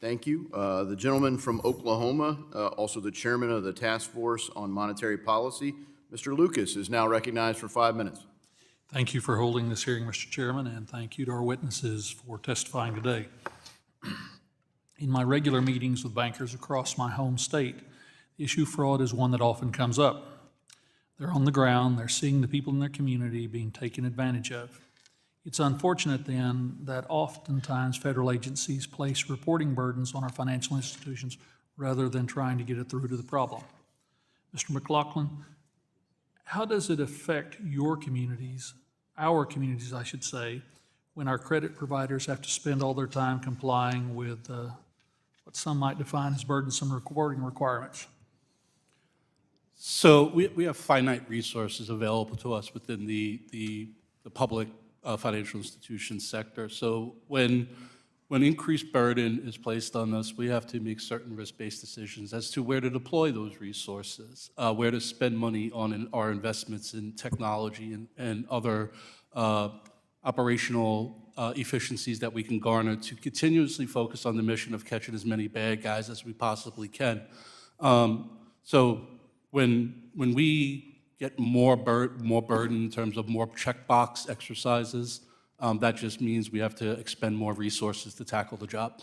Thank you. The gentleman from Oklahoma, also the chairman of the Task Force on Monetary Policy, Mr. Lucas, is now recognized for 5 minutes. Thank you for holding this hearing, Mr. Chairman, and thank you to our witnesses for testifying today. In my regular meetings with bankers across my home state, the issue of fraud is one that often comes up. They're on the ground, they're seeing the people in their community being taken advantage of. It's unfortunate then that oftentimes federal agencies place reporting burdens on our financial institutions rather than trying to get it through to the problem. Mr. McLaughlin, how does it affect your communities, our communities, I should say, when our credit providers have to spend all their time complying with what some might define as burdensome reporting requirements? So we have finite resources available to us within the public financial institution sector. So when increased burden is placed on us, we have to make certain risk-based decisions as to where to deploy those resources, where to spend money on our investments in technology and other operational efficiencies that we can garner to continuously focus on the mission of catching as many bad guys as we possibly can. So when we get more burden in terms of more checkbox exercises, that just means we have to expend more resources to tackle the job.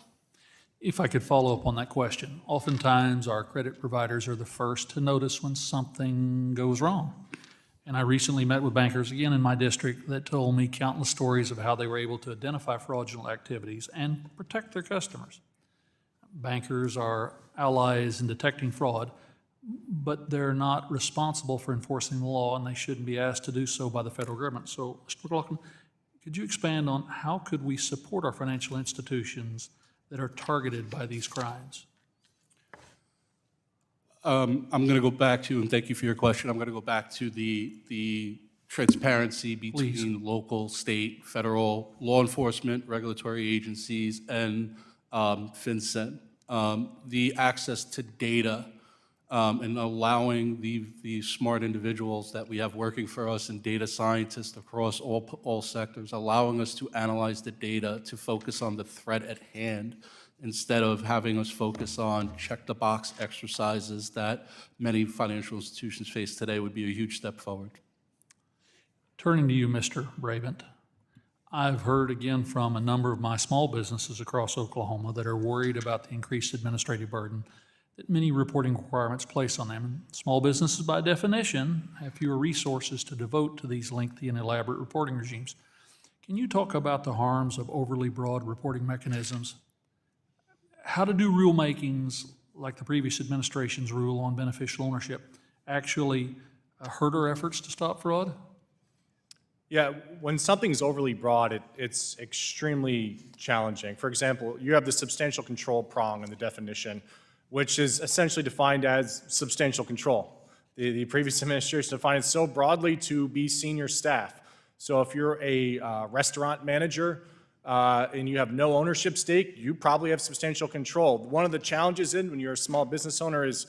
If I could follow up on that question, oftentimes our credit providers are the first to notice when something goes wrong. And I recently met with bankers again in my district that told me countless stories of how they were able to identify fraudulent activities and protect their customers. Bankers are allies in detecting fraud, but they're not responsible for enforcing the law, and they shouldn't be asked to do so by the federal government. So, Mr. McLaughlin, could you expand on how could we support our financial institutions that are targeted by these crimes? I'm going to go back to, and thank you for your question, I'm going to go back to the transparency between local, state, federal, law enforcement, regulatory agencies, and FinCEN. The access to data and allowing the smart individuals that we have working for us and data scientists across all sectors, allowing us to analyze the data to focus on the threat at hand instead of having us focus on check-the-box exercises that many financial institutions face today would be a huge step forward. Turning to you, Mr. Brabant, I've heard again from a number of my small businesses across Oklahoma that are worried about the increased administrative burden that many reporting requirements place on them. And small businesses, by definition, have fewer resources to devote to these lengthy and elaborate reporting regimes. Can you talk about the harms of overly broad reporting mechanisms? How to do rulemakings like the previous administration's rule on beneficial ownership actually hurt our efforts to stop fraud? Yeah, when something's overly broad, it's extremely challenging. For example, you have the substantial control prong in the definition, which is essentially defined as substantial control. The previous administration defined it so broadly to be senior staff. So if you're a restaurant manager and you have no ownership stake, you probably have substantial control. One of the challenges when you're a small business owner is,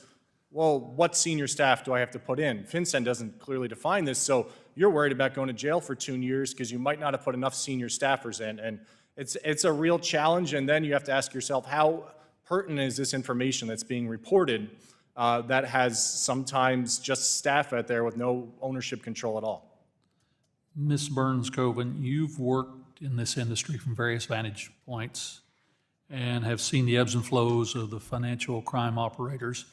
well, what senior staff do I have to put in? FinCEN doesn't clearly define this, so you're worried about going to jail for 2 years because you might not have put enough senior staffers in. And it's a real challenge, and then you have to ask yourself, how pertinent is this information that's being reported that has sometimes just staff out there with no ownership control at all? Ms. Burns Koven, you've worked in this industry from various vantage points and have seen the ebbs and flows of the financial crime operators.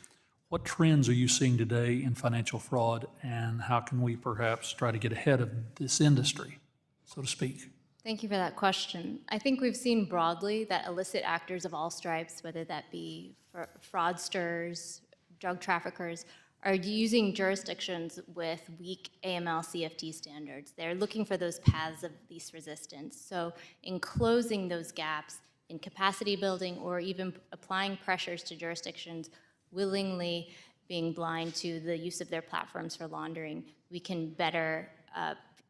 What trends are you seeing today in financial fraud, and how can we perhaps try to get ahead of this industry, so to speak? Thank you for that question. I think we've seen broadly that illicit actors of all stripes, whether that be fraudsters, drug traffickers, are using jurisdictions with weak AML CFT standards. They're looking for those paths of least resistance. So in closing those gaps in capacity building or even applying pressures to jurisdictions willingly being blind to the use of their platforms for laundering, we can better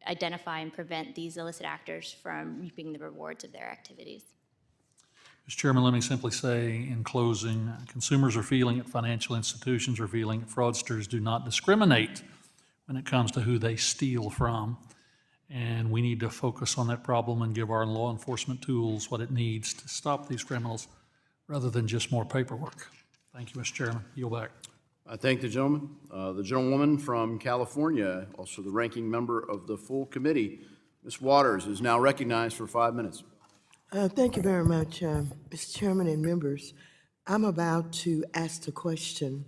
identify and prevent these illicit actors from reaping the rewards of their activities. Mr. Chairman, let me simply say in closing, consumers are feeling it, financial institutions are feeling it, fraudsters do not discriminate when it comes to who they steal from. And we need to focus on that problem and give our law enforcement tools what it needs to stop these criminals rather than just more paperwork. Thank you, Mr. Chairman. Yield back. I thank the gentleman. The gentlewoman from California, also the ranking member of the full committee, Ms. Waters, is now recognized for 5 minutes. Thank you very much, Mr. Chairman and members. I'm about to ask a question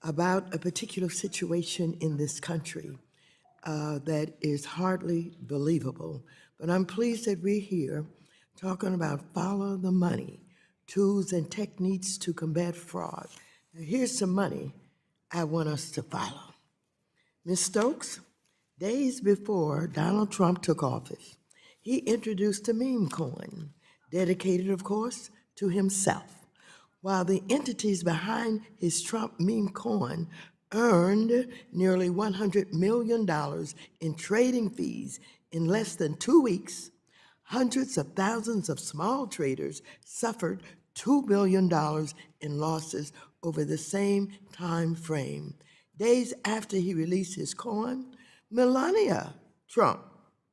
about a particular situation in this country that is hardly believable. But I'm pleased that we're here talking about follow the money, tools and techniques to combat fraud. Now, here's some money I want us to follow. Ms. Stokes, days before Donald Trump took office, he introduced a meme coin, dedicated, of course, to himself, while the entities behind his Trump meme coin earned nearly $100 million in trading fees in less than 2 weeks. Hundreds of thousands of small traders suffered $2 billion in losses over the same time frame. Days after he released his coin, Melania Trump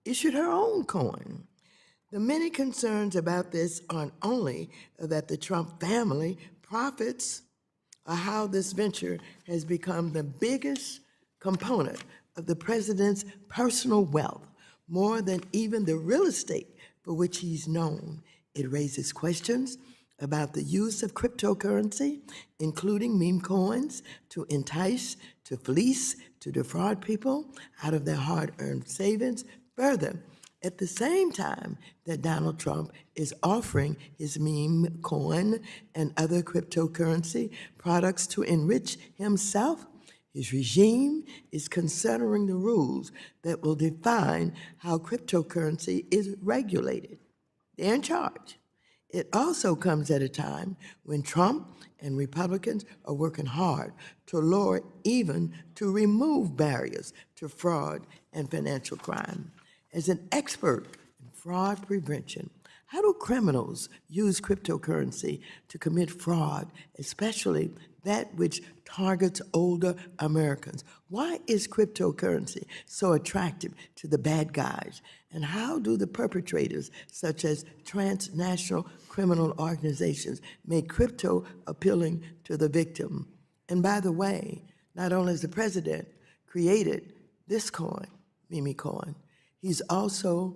issued her own coin. The many concerns about this aren't only that the Trump family profits or how this venture has become the biggest component of the president's personal wealth, more than even the real estate for which he's known. It raises questions about the use of cryptocurrency, including meme coins, to entice, to fleece, to defraud people out of their hard-earned savings. Further, at the same time that Donald Trump is offering his meme coin and other cryptocurrency products to enrich himself, his regime is considering the rules that will define how cryptocurrency is regulated. They're in charge. It also comes at a time when Trump and Republicans are working hard to lower, even to remove barriers to fraud and financial crime. As an expert in fraud prevention, how do criminals use cryptocurrency to commit fraud, especially that which targets older Americans? Why is cryptocurrency so attractive to the bad guys? And how do the perpetrators, such as transnational criminal organizations, make crypto appealing to the victim? And by the way, not only has the president created this coin, Mimi coin, he's also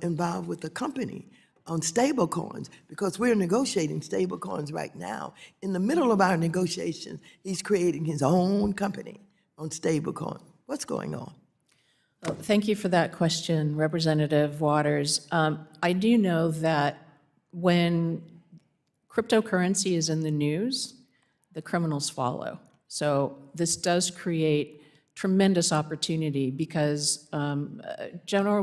involved with the company on stable coins, because we're negotiating stable coins right now. In the middle of our negotiations, he's creating his own company on stable coin. What's going on? Well, thank you for that question, Representative Waters. I do know that when cryptocurrency is in the news, the criminals follow. So this does create tremendous opportunity because everyday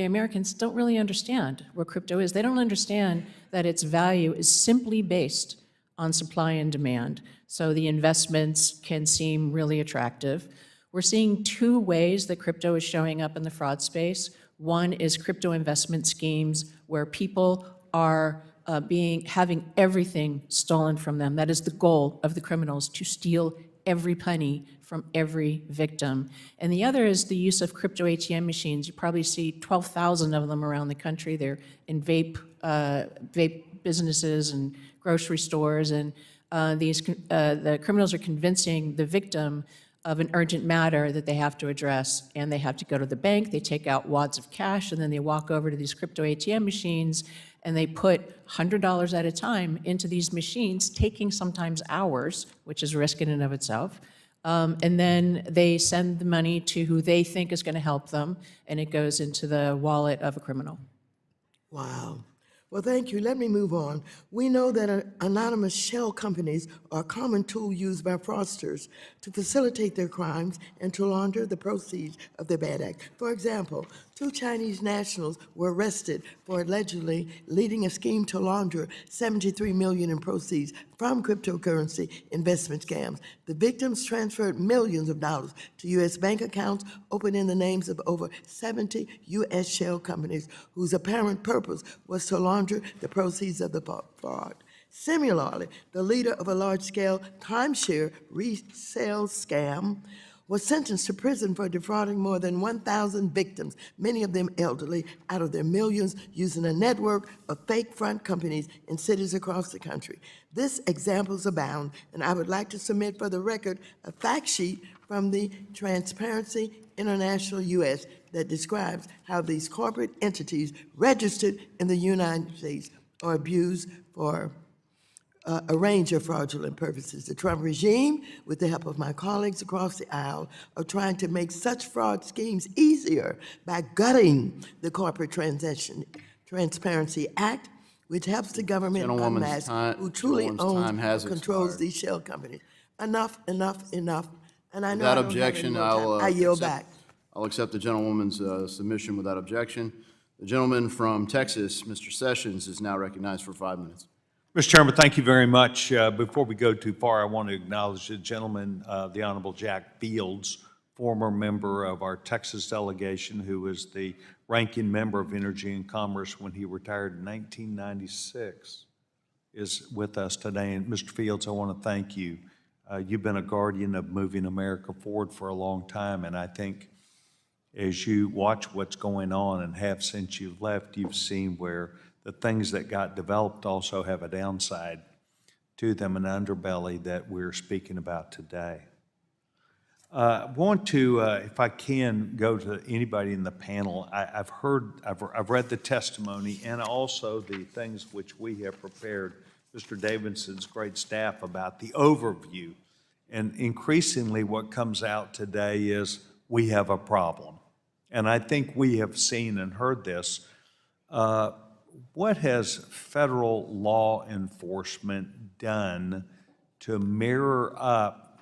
Americans don't really understand what crypto is. They don't understand that its value is simply based on supply and demand. So the investments can seem really attractive. We're seeing two ways that crypto is showing up in the fraud space. One is crypto investment schemes where people are having everything stolen from them. That is the goal of the criminals, to steal every penny from every victim. And the other is the use of crypto ATM machines. You probably see 12,000 of them around the country. They're in vape businesses and grocery stores, and the criminals are convincing the victim of an urgent matter that they have to address, and they have to go to the bank, they take out wads of cash, and then they walk over to these crypto ATM machines, and they put $100 at a time into these machines, taking sometimes hours, which is risk in and of itself. And then they send the money to who they think is going to help them, and it goes into the wallet of a criminal. Wow. Well, thank you. Let me move on. We know that anonymous shell companies are a common tool used by fraudsters to facilitate their crimes and to launder the proceeds of their bad act. For example, 2 Chinese nationals were arrested for allegedly leading a scheme to launder $73 million in proceeds from cryptocurrency investment scams. The victims transferred millions of dollars to U.S. bank accounts opened in the names of over 70 U.S. shell companies whose apparent purpose was to launder the proceeds of the fraud. Similarly, the leader of a large-scale timeshare resale scam was sentenced to prison for defrauding more than 1,000 victims, many of them elderly, out of their millions, using a network of fake front companies in cities across the country. This examples abound, and I would like to submit for the record a fact sheet from the Transparency International U.S. that describes how these corporate entities registered in the United States are abused for a range of fraudulent purposes. The Trump regime, with the help of my colleagues across the aisle, are trying to make such fraud schemes easier by gutting the Corporate Transparency Act, which helps the government unmask who truly owns or controls these shell companies. Enough. And I know I Without don't have objection, any more time. I yield back. I'll accept the gentlewoman's submission without objection. The gentleman from Texas, Mr. Sessions, is now recognized for 5 minutes. Mr. Chairman, thank you very much. Before we go too far, I want to acknowledge the gentleman, the Honorable Jack Fields, former member of our Texas delegation, who was the ranking member of Energy and Commerce when he retired in 1996, is with us today. And Mr. Fields, I want to thank you. You've been a guardian of moving America forward for a long time, and I think as you watch what's going on and have since you've left, you've seen where the things that got developed also have a downside to them, an underbelly that we're speaking about today. I want to, if I can, go to anybody in the panel. I've read the testimony and also the things which we have prepared, Mr. Davidson's great staff, about the overview. And increasingly what comes out today is we have a problem. And I think we have seen and heard this. What has federal law enforcement done to mirror up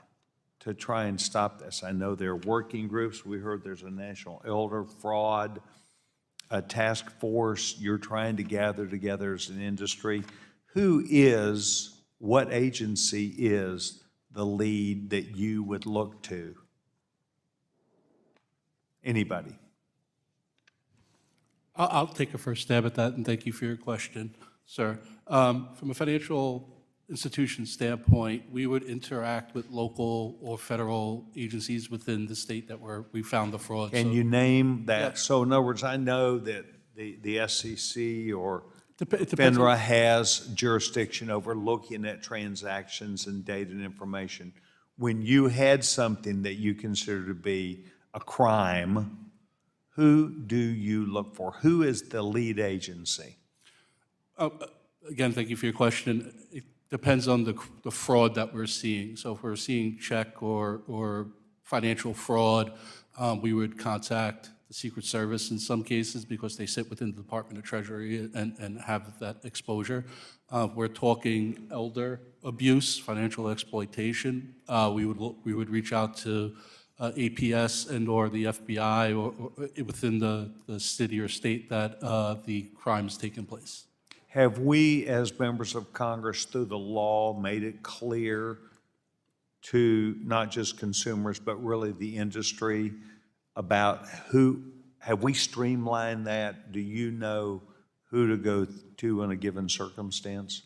to try and stop this? I know there are working groups. We heard there's a national elder fraud a task force you're trying to gather together as an industry, what agency is the lead that you would look to? Anybody? I'll take a first stab at that, and thank you for your question, sir. From a financial institution standpoint, we would interact with local or federal agencies within the state that we found the fraud. Can So you name that? Yeah. So in other words, I know that the SEC or it depends on- FINRA has jurisdiction over looking at transactions and data and information. When you had something that you consider to be a crime, who do you look for? Who is the lead agency? Again, thank you for your question. It depends on the fraud that we're seeing. So if we're seeing check or financial fraud, we would contact the Secret Service in some cases because they sit within the Department of Treasury and have that exposure. We're talking elder abuse, financial exploitation. We would reach out to APS and/or the FBI or within the city or state that the crime's taken place. Have we, as members of Congress, through the law, made it clear to not just consumers, but really the industry about have we streamlined that? Do you know who to go to in a given circumstance?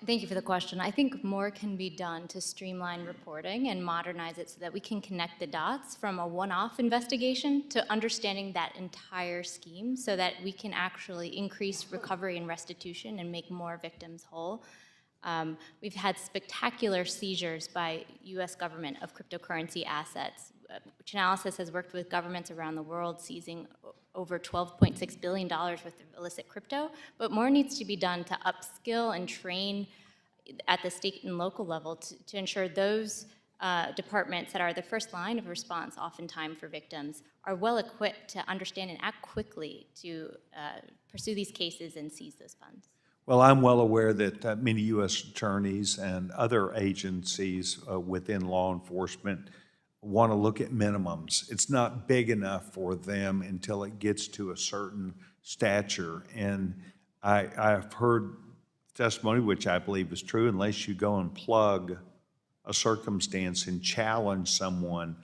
Thank you for the question. I think more can be done to streamline reporting and modernize it so that we can connect the dots from a one-off investigation to understanding that entire scheme so that we can actually increase recovery and restitution and make more victims whole. We've had spectacular seizures by U.S. government of cryptocurrency assets. Chainalysis has worked with governments around the world seizing over $12.6 billion worth of illicit crypto, but more needs to be done to upskill and train at the state and local level to ensure those departments that are the first line of response oftentimes for victims are well equipped to understand and act quickly to pursue these cases and seize those funds. Well, I'm well aware that many U.S. attorneys and other agencies within law enforcement want to look at minimums. It's not big enough for them until it gets to a certain stature. And I've heard testimony, which I believe is true, unless you go and plug a circumstance and challenge someone,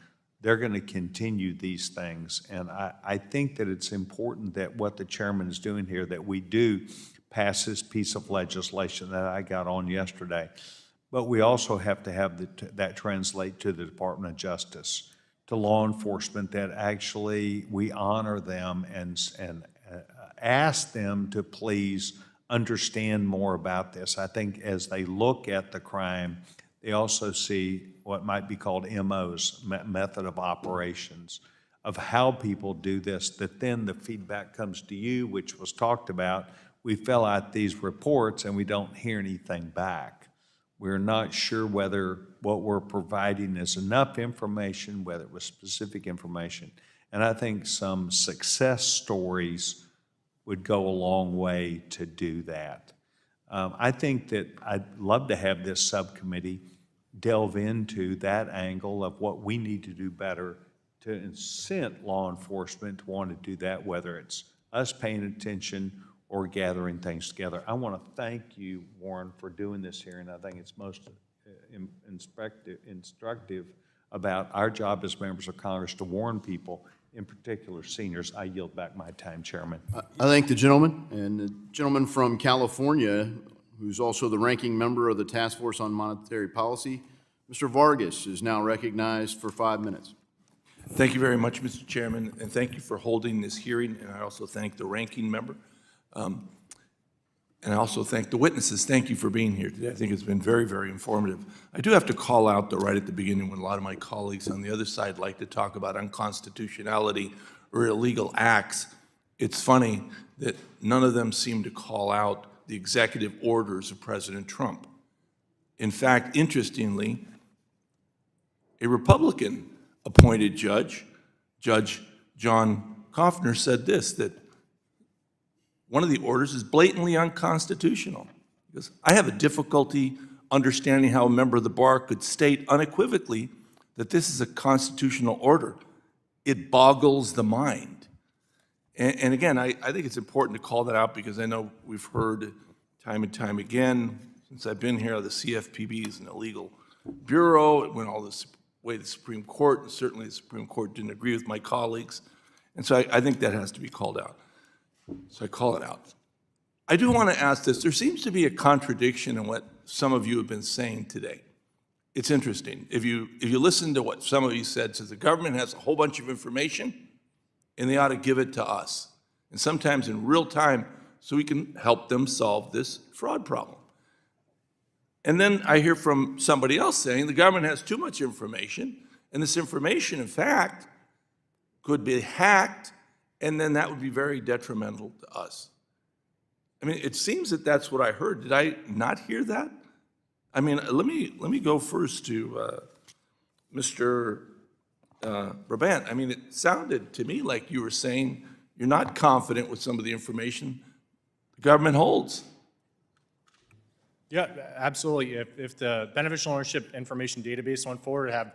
they're going to continue these things. And I think that it's important that what the chairman is doing here, that we do pass this piece of legislation that I got on yesterday. But we also have to have that translate to the Department of Justice, to law enforcement, that actually we honor them and ask them to please understand more about this. I think as they look at the crime, they also see what might be called MOs, method of operations, of how people do this, that then the feedback comes to you, which was talked about. We fill out these reports and we don't hear anything back. We're not sure whether what we're providing is enough information, whether it was specific information. And I think some success stories would go a long way to do that. I think that I'd love to have this subcommittee delve into that angle of what we need to do better to incent law enforcement to want to do that, whether it's us paying attention or gathering things together. I want to thank you, Warren, for doing this hearing. I think it's most instructive about our job as members of Congress to warn people, in particular seniors. I yield back my time, Chairman. I thank the gentleman, and the gentleman from California, who's also the ranking member of the Task Force on Monetary Policy, Mr. Vargas, is now recognized for 5 minutes. Thank you very much, Mr. Chairman, and thank you for holding this hearing, and I also thank the ranking member. And I also thank the witnesses. Thank you for being here today. I think it's been very, very informative. I do have to call out, though, right at the beginning, when a lot of my colleagues on the other side like to talk about unconstitutionality or illegal acts, it's funny that none of them seem to call out the executive orders of President Trump. In fact, interestingly, a Republican-appointed judge, Judge John Koffner, said this, that one of the orders is blatantly unconstitutional. Because I have a difficulty understanding how a member of the bar could state unequivocally that this is a constitutional order. it boggles the mind. And again, I think it's important to call that out because I know we've heard time and time again, since I've been here, the CFPB is an illegal bureau. It went all this way to the Supreme Court, and certainly the Supreme Court didn't agree with my colleagues. And so I think that has to be called out. So I call it out. I do want to ask this. There seems to be a contradiction in what some of you have been saying today. It's interesting. If you listen to what some of you said, says the government has a whole bunch of information and they ought to give it to us. And sometimes in real time so we can help them solve this fraud problem. And then I hear from somebody else saying the government has too much information, and this information, in fact, could be hacked, and then that would be very detrimental to us. I mean, it seems that that's what I heard. Did I not hear that? I mean, let me go first to Mr. Brabant. I mean, it sounded to me like you were saying you're not confident with some of the information the government holds. Yeah, absolutely. If the beneficial ownership information database went forward, to have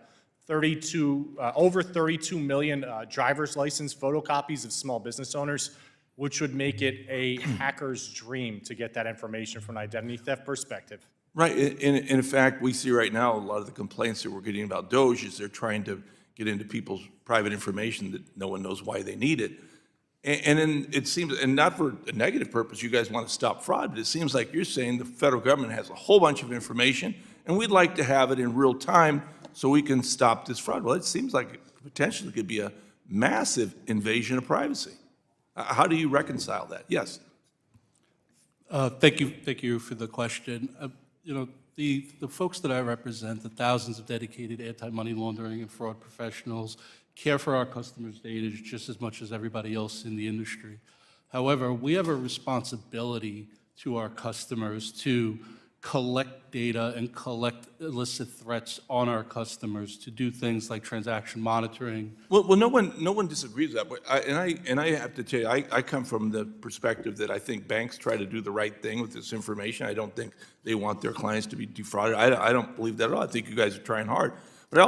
over 32 million driver's license photocopies of small business owners, which would make it a hacker's dream to get that information from an identity theft perspective. Right. In fact, we see right now a lot of the complaints that we're getting about DOJ is they're trying to get into people's private information that no one knows why they need it. And then it seems, and not for a negative purpose, you guys want to stop fraud, but it seems like you're saying the federal government has a whole bunch of information, and we'd like to have it in real time so we can stop this fraud. Well, it seems like it potentially could be a massive invasion of privacy. How do you reconcile that? Yes. Thank you for the question. You know, the folks that I represent, the thousands of dedicated anti-money laundering and fraud professionals, care for our customers' data just as much as everybody else in the industry. However, we have a responsibility to our customers to collect data and collect illicit threats on our customers to do things like transaction monitoring. Well, no one disagrees with that. But I have to tell you, I come from the perspective that I think banks try to do the right thing with this information. I don't think they want their clients to be defrauded. I don't believe that at all. I think you guys are trying hard. But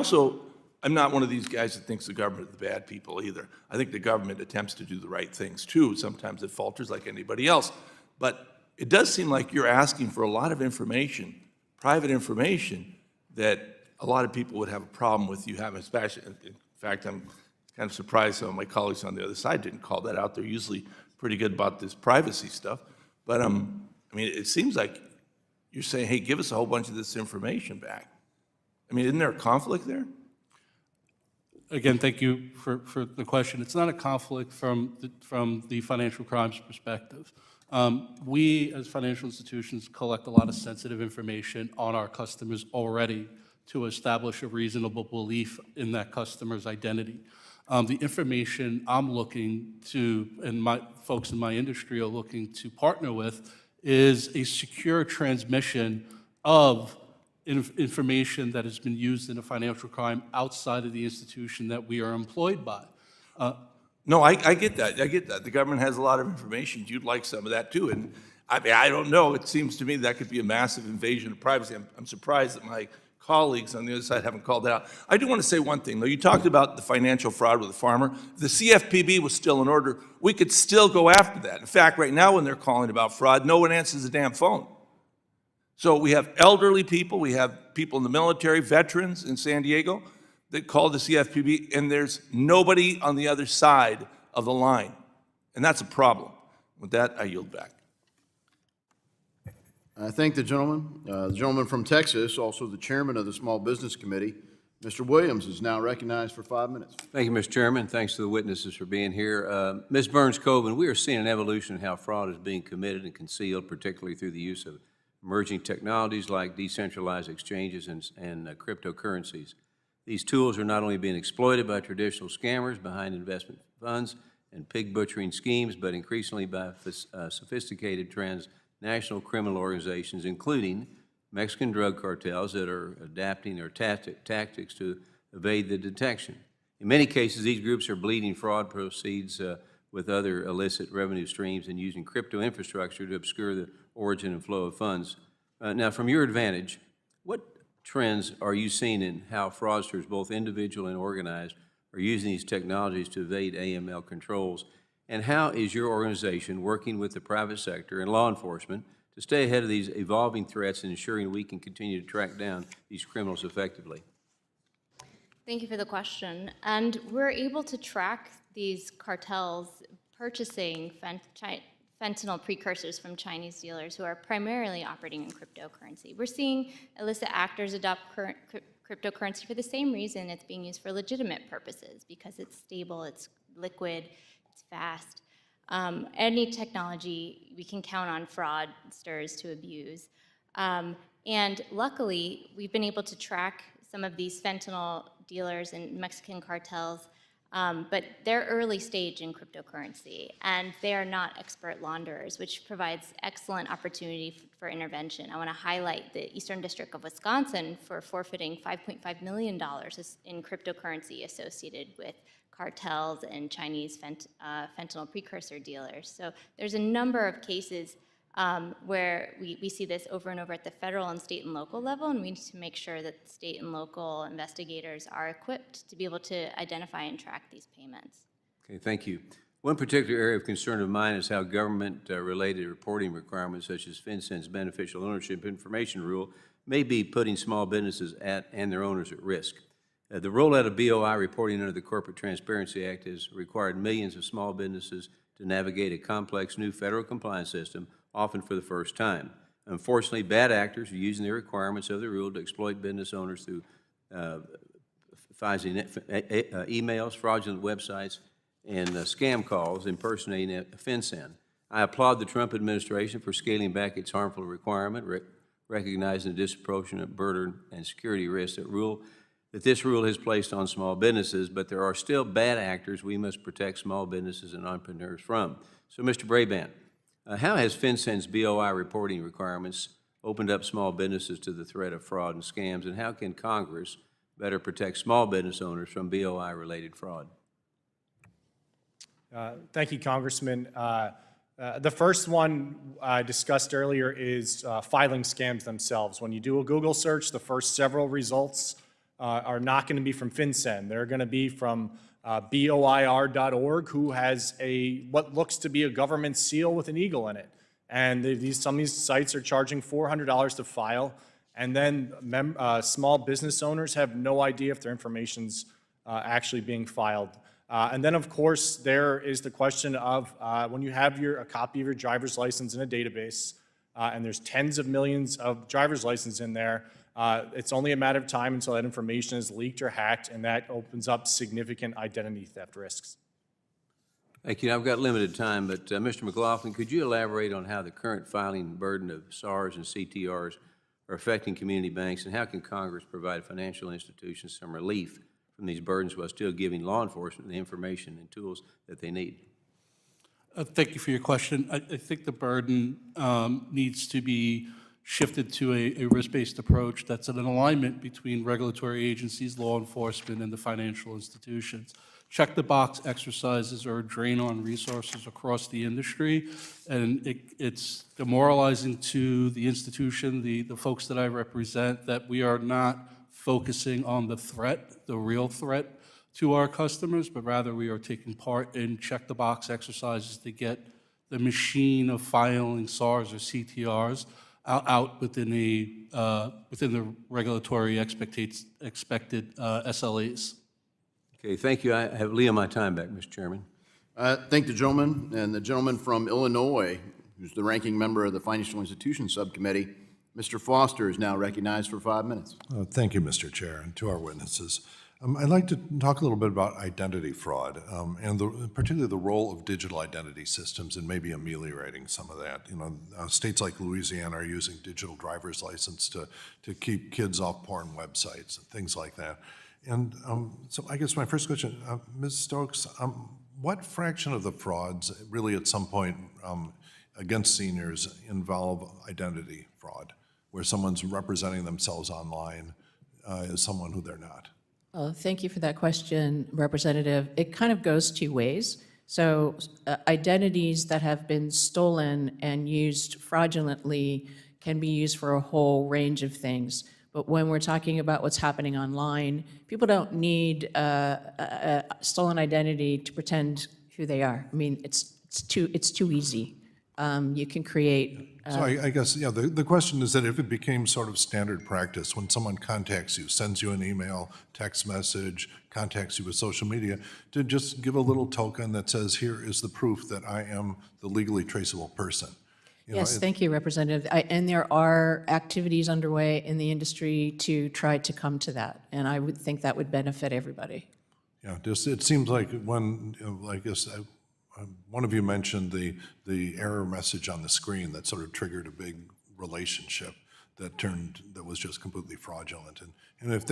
I'm not one of these guys that thinks the government are the bad people either. I think the government attempts to do the right things too. Sometimes it falters like anybody else. But it does seem like you're asking for a lot of information, private information, that a lot of people would have a problem with you having, especially, in fact, I'm kind of surprised some of my colleagues on the other side didn't call that out. They're usually pretty good about this privacy stuff. But I mean, it seems like you're saying, hey, give us a whole bunch of this information back. I mean, isn't there a conflict there? Again, thank you for the question. It's not a conflict from the financial crimes perspective. We, as financial institutions, collect a lot of sensitive information on our customers already to establish a reasonable belief in that customer's identity. The information I'm looking to, and my folks in my industry are looking to partner with, is a secure transmission of information that has been used in a financial crime outside of the institution that we are employed by. No, I get that. I get that. The government has a lot of information. You'd like some of that too. And I mean, I don't know. It seems to me that could be a massive invasion of privacy. I'm surprised that my colleagues on the other side haven't called that out. I do want to say one thing, though. You talked about the financial fraud with the farmer. If the CFPB was still in order, we could still go after that. In fact, right now when they're calling about fraud, no one answers the damn phone. So we have elderly people, we have people in the military, veterans in San Diego that call the CFPB, and there's nobody on the other side of the line. And that's a problem. With that, I yield back. I thank the gentleman. The gentleman from Texas, also the chairman of the Small Business Committee, Mr. Williams, is now recognized for 5 minutes. Thank you, Mr. Chairman. Thanks to the witnesses for being here. Ms. Burns-Koven, we are seeing an evolution in how fraud is being committed and concealed, particularly through the use of emerging technologies like decentralized exchanges and cryptocurrencies. These tools are not only being exploited by traditional scammers behind investment funds and pig butchering schemes, but increasingly by sophisticated transnational criminal organizations, including Mexican drug cartels that are adapting their tactics to evade the detection. In many cases, these groups are bleeding fraud proceeds with other illicit revenue streams and using crypto infrastructure to obscure the origin and flow of funds. Now, from your advantage, what trends are you seeing in how fraudsters, both individual and organized, are using these technologies to evade AML controls? And how is your organization working with the private sector and law enforcement to stay ahead of these evolving threats and ensuring we can continue to track down these criminals effectively? Thank you for the question. And we're able to track these cartels purchasing fentanyl precursors from Chinese dealers who are primarily operating in cryptocurrency. We're seeing illicit actors adopt cryptocurrency for the same reason it's being used for legitimate purposes, because it's stable, it's liquid, it's fast. Any technology we can count on fraudsters to abuse. And luckily, we've been able to track some of these fentanyl dealers and Mexican cartels, but they're early stage in cryptocurrency, and they are not expert launderers, which provides excellent opportunity for intervention. I want to highlight the Eastern District of Wisconsin for forfeiting $5.5 million in cryptocurrency associated with cartels and Chinese fentanyl precursor dealers. So there's a number of cases where we see this over and over at the federal and state and local level, and we need to make sure that state and local investigators are equipped to be able to identify and track these payments. Okay, thank you. One particular area of concern of mine is how government-related reporting requirements such as FinCEN's beneficial ownership information rule may be putting small businesses and their owners at risk. The rollout of BOI reporting under the Corporate Transparency Act has required millions of small businesses to navigate a complex new federal compliance system, often for the first time. Unfortunately, bad actors are using the requirements of the rule to exploit business owners through emails, fraudulent websites, and scam calls impersonating FinCEN. I applaud the Trump administration for scaling back its harmful requirement, recognizing the disproportionate burden and security risks that this rule has placed on small businesses, but there are still bad actors we must protect small businesses and entrepreneurs from. So, Mr. Brabant, how has FinCEN's BOI reporting requirements opened up small businesses to the threat of fraud and scams, and how can Congress better protect small business owners from BOI-related fraud? Thank you, Congressman. The first one I discussed earlier is filing scams themselves. When you do a Google search, the first several results are not going to be from FinCEN. They're going to be from BOIR.org, who has what looks to be a government seal with an eagle in it. And some of these sites are charging $400 to file, and then small business owners have no idea if their information's actually being filed. And then, of course, there is the question of when you have a copy of your driver's license in a database, and there's tens of millions of driver's licenses in there, it's only a matter of time until that information is leaked or hacked, and that opens up significant identity theft risks. Thank you. I've got limited time, but Mr. McLaughlin, could you elaborate on how the current filing burden of SARs and CTRs are affecting community banks, and how can Congress provide financial institutions some relief from these burdens while still giving law enforcement the information and tools that they need? Thank you for your question. I think the burden needs to be shifted to a risk-based approach that's in an alignment between regulatory agencies, law enforcement, and the financial institutions. Check-the-box exercises are a drain on resources across the industry, and it's demoralizing to the institution, the folks that I represent, that we are not focusing on the threat, the real threat to our customers, but rather we are taking part in check-the-box exercises to get the machine of filing SARs or CTRs out within the regulatory expected SLAs. Okay, thank you. I have Lee on my time back, Mr. Chairman. Thank the gentleman, and the gentleman from Illinois, who's the ranking member of the Financial Institutions Subcommittee, Mr. Foster, is now recognized for 5 minutes. Thank you, Mr. Chair, and to our witnesses. I'd like to talk a little bit about identity fraud, and particularly the role of digital identity systems and maybe ameliorating some of that. You know, states like Louisiana are using digital driver's license to keep kids off porn websites and things like that. And so I guess my first question, Ms. Stokes, what fraction of the frauds really at some point against seniors involve identity fraud, where someone's representing themselves online as someone who they're not? Thank you for that question, Representative. It kind of goes two ways. So identities that have been stolen and used fraudulently can be used for a whole range of things. But when we're talking about what's happening online, people don't need a stolen identity to pretend who they are. I mean, it's too easy. You can create. So I guess, yeah, the question is that if it became sort of standard practice, when someone contacts you, sends you an email, text message, contacts you with social media, to just give a little token that says, here is the proof that I am the legally traceable person. Yes, thank you, Representative. And there are activities underway in the industry to try to come to that, and I would think that would benefit everybody. Yeah, just, it seems like when, I guess, one of you mentioned the error message on the screen that sort of triggered a big relationship that was just completely fraudulent. And if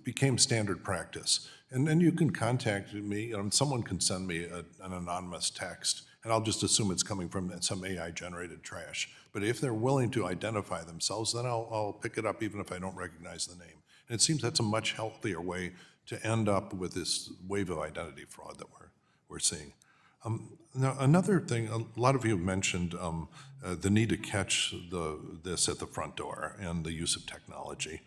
became standard practice, and then you can contact me, someone can send me an anonymous text, and I'll just assume it's coming from some AI-generated trash. But if they're willing to identify themselves, then I'll pick it up even if I don't recognize the name. And it seems that's a much healthier way to end up with this wave of identity fraud that we're seeing. Now, another thing, a lot of you have mentioned the need to catch this at the front door and the use of technology.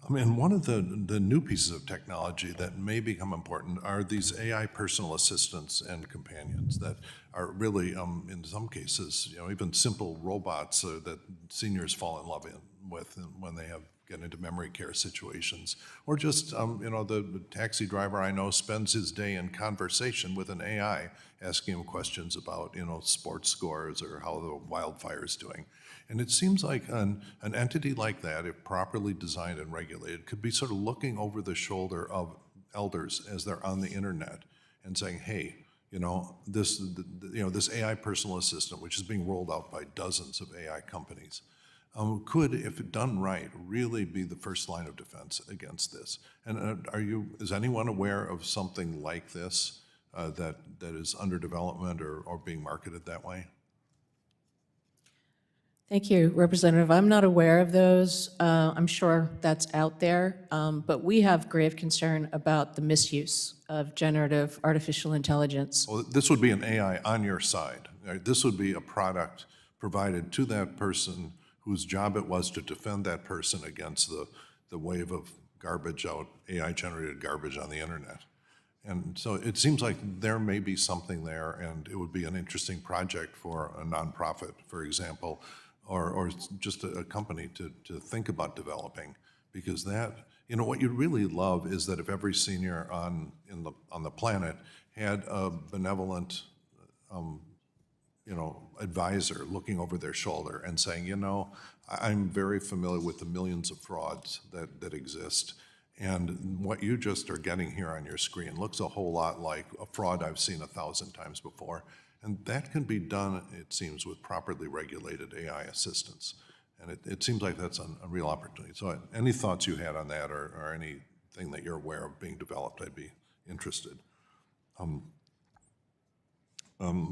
And one of the new pieces of technology that may become important are these AI personal assistants and companions that are really, in some cases, even simple robots that seniors fall in love with when they get into memory care situations. Or just, the taxi driver I know spends his day in conversation with an AI, asking him questions about, sports scores or how the wildfire's doing. And it seems like an entity like that, if properly designed and regulated, could be sort of looking over the shoulder of elders as they're on the internet and saying, hey, this AI personal assistant, which is being rolled out by dozens of AI companies, could, if done right, really be the first line of defense against this. And is anyone aware of something like this that is under development or being marketed that way? Thank you, Representative. I'm not aware of those. I'm sure that's out there, but we have grave concern about the misuse of generative artificial intelligence. Well, this would be an AI on your side. Right? This would be a product provided to that person whose job it was to defend that person against the wave of garbage out, AI-generated garbage on the internet. And so it seems like there may be something there, and it would be an interesting project for a nonprofit, for example, or just a company to think about developing, because that, what you'd really love is that if every senior on the planet had a benevolent advisor looking over their shoulder and saying, I'm very familiar with the millions of frauds that exist. And what you just are getting here on your screen looks a whole lot like a fraud I've seen 1,000 times before. And that can be done, it seems, with properly regulated AI assistance. And it seems like that's a real opportunity. So any thoughts you had on that or anything that you're aware of being developed, I'd be interested.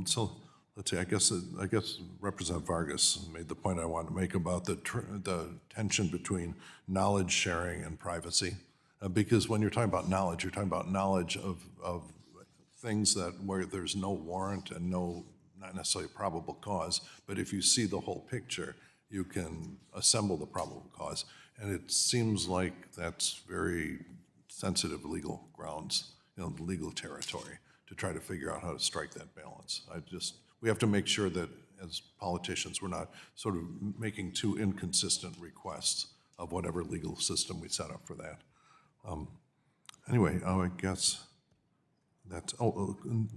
So let's see, I guess Representative Vargas made the point I wanted to make about the tension between knowledge sharing and privacy. Because when you're talking about knowledge, you're talking about knowledge of things where there's no warrant and not necessarily probable cause, but if you see the whole picture, you can assemble the probable cause. And it seems like that's very sensitive legal grounds, legal territory, to try to figure out how to strike that balance. We have to make sure that as politicians, we're not sort of making too inconsistent requests of whatever legal system we set up for that. Anyway, I guess that's,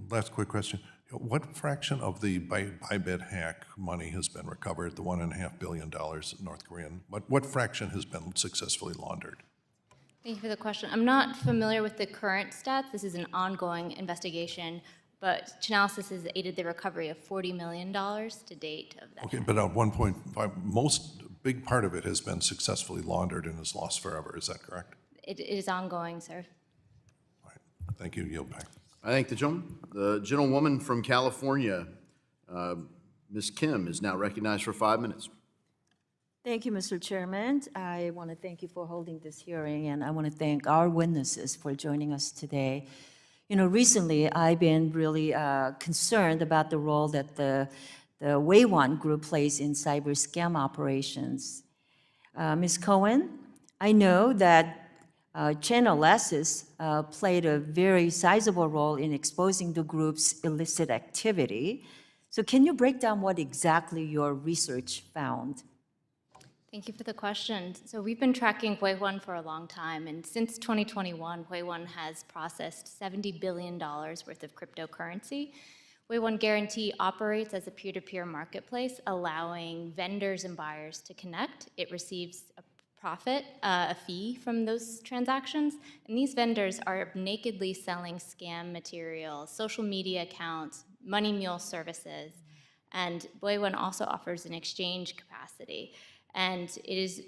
last quick question. What fraction of the Bybit hack money has been recovered, the $1.5 billion North Korean? What fraction has been successfully laundered? Thank you for the question. I'm not familiar with the current stats. This is an ongoing investigation, but Chainalysis has aided the recovery of $40 million to date of that. Okay, but at 1.5, big part of it has been successfully laundered and is lost forever. Is that correct? It is ongoing, sir. All right, thank you. Yield back. I thank the gentleman. The gentlewoman from California, Ms. Kim, is now recognized for 5 minutes. Thank you, Mr. Chairman. I want to thank you for holding this hearing, and I want to thank our witnesses for joining us today. Recently, I've been really concerned about the role that the Wayone Group plays in cyber scam operations. Ms. Koven, I know that Chainalysis played a very sizable role in exposing the group's illicit activity. So can you break down what exactly your research found? Thank you for the question. So we've been tracking Huihuan for a long time, and since 2021, Huihuan has processed $70 billion worth of cryptocurrency. Huihuan Guarantee operates as a peer-to-peer marketplace, allowing vendors and buyers to connect. It receives a profit, a fee from those transactions, and these vendors are nakedly selling scam materials, social media accounts, money mule services, and Huihuan also offers an exchange capacity. And it is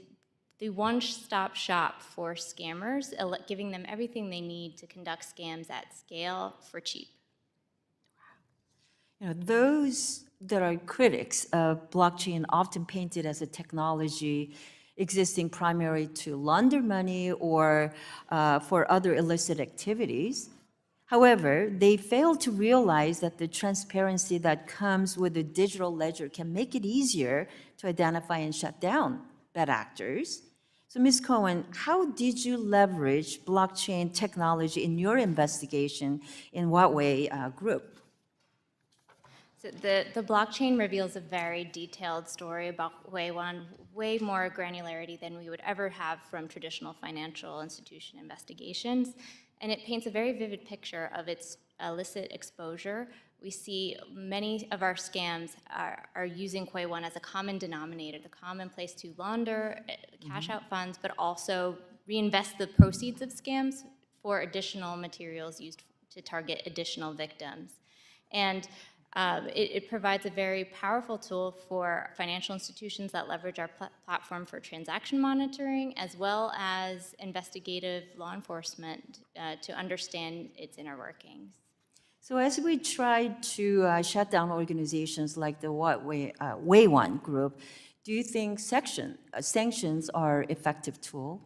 the one-stop shop for scammers, giving them everything they need to conduct scams at scale for cheap. You know, those that are critics of blockchain often paint it as a technology existing primarily to launder money or for other illicit activities. However, they fail to realize that the transparency that comes with a digital ledger can make it easier to identify and shut down bad actors. So, Ms. Cohen, how did you leverage blockchain technology in your investigation? In what way, group? So the blockchain reveals a very detailed story about Huihuan, way more granularity than we would ever have from traditional financial institution investigations. And it paints a very vivid picture of its illicit exposure. We see many of our scams are using Huihuan as a common denominator, the common place to launder, cash out funds, but also reinvest the proceeds of scams for additional materials used to target additional victims. And it provides a very powerful tool for financial institutions that leverage our platform for transaction monitoring, as well as investigative law enforcement to understand its inner workings. So as we try to shut down organizations like the Huihuan group, do you think sanctions are an effective tool?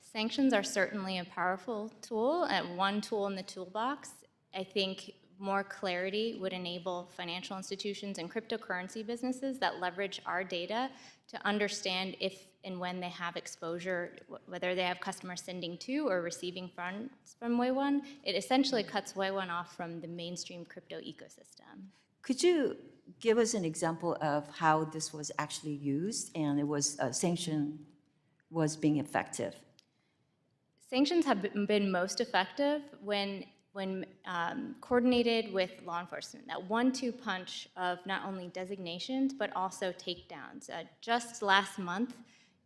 Sanctions are certainly a powerful tool, and one tool in the toolbox. I think more clarity would enable financial institutions and cryptocurrency businesses that leverage our data to understand if and when they have exposure, whether they have customers sending to or receiving funds from Huihuan. It essentially cuts Huihuan off from the mainstream crypto ecosystem. Could you give us an example of how this was actually used and it was sanction was being effective? Sanctions have been most effective when coordinated with law enforcement, that 1-2 punch of not only designations, but also takedowns. Just last month,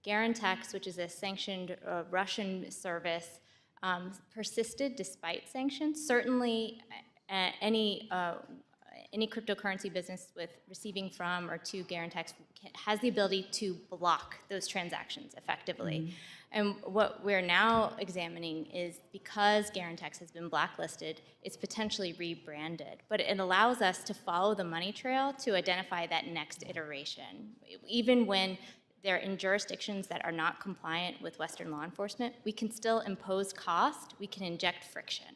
Garantex, which is a sanctioned Russian service, persisted despite sanctions. Certainly, any cryptocurrency business with receiving from or to Garantex has the ability to block those transactions effectively. Mm-hmm. And what we're now examining is, because Garantex has been blacklisted, it's potentially rebranded. But it allows us to follow the money trail to identify that next iteration. Even when they're in jurisdictions that are not compliant with Western law enforcement, we can still impose cost, we can inject friction.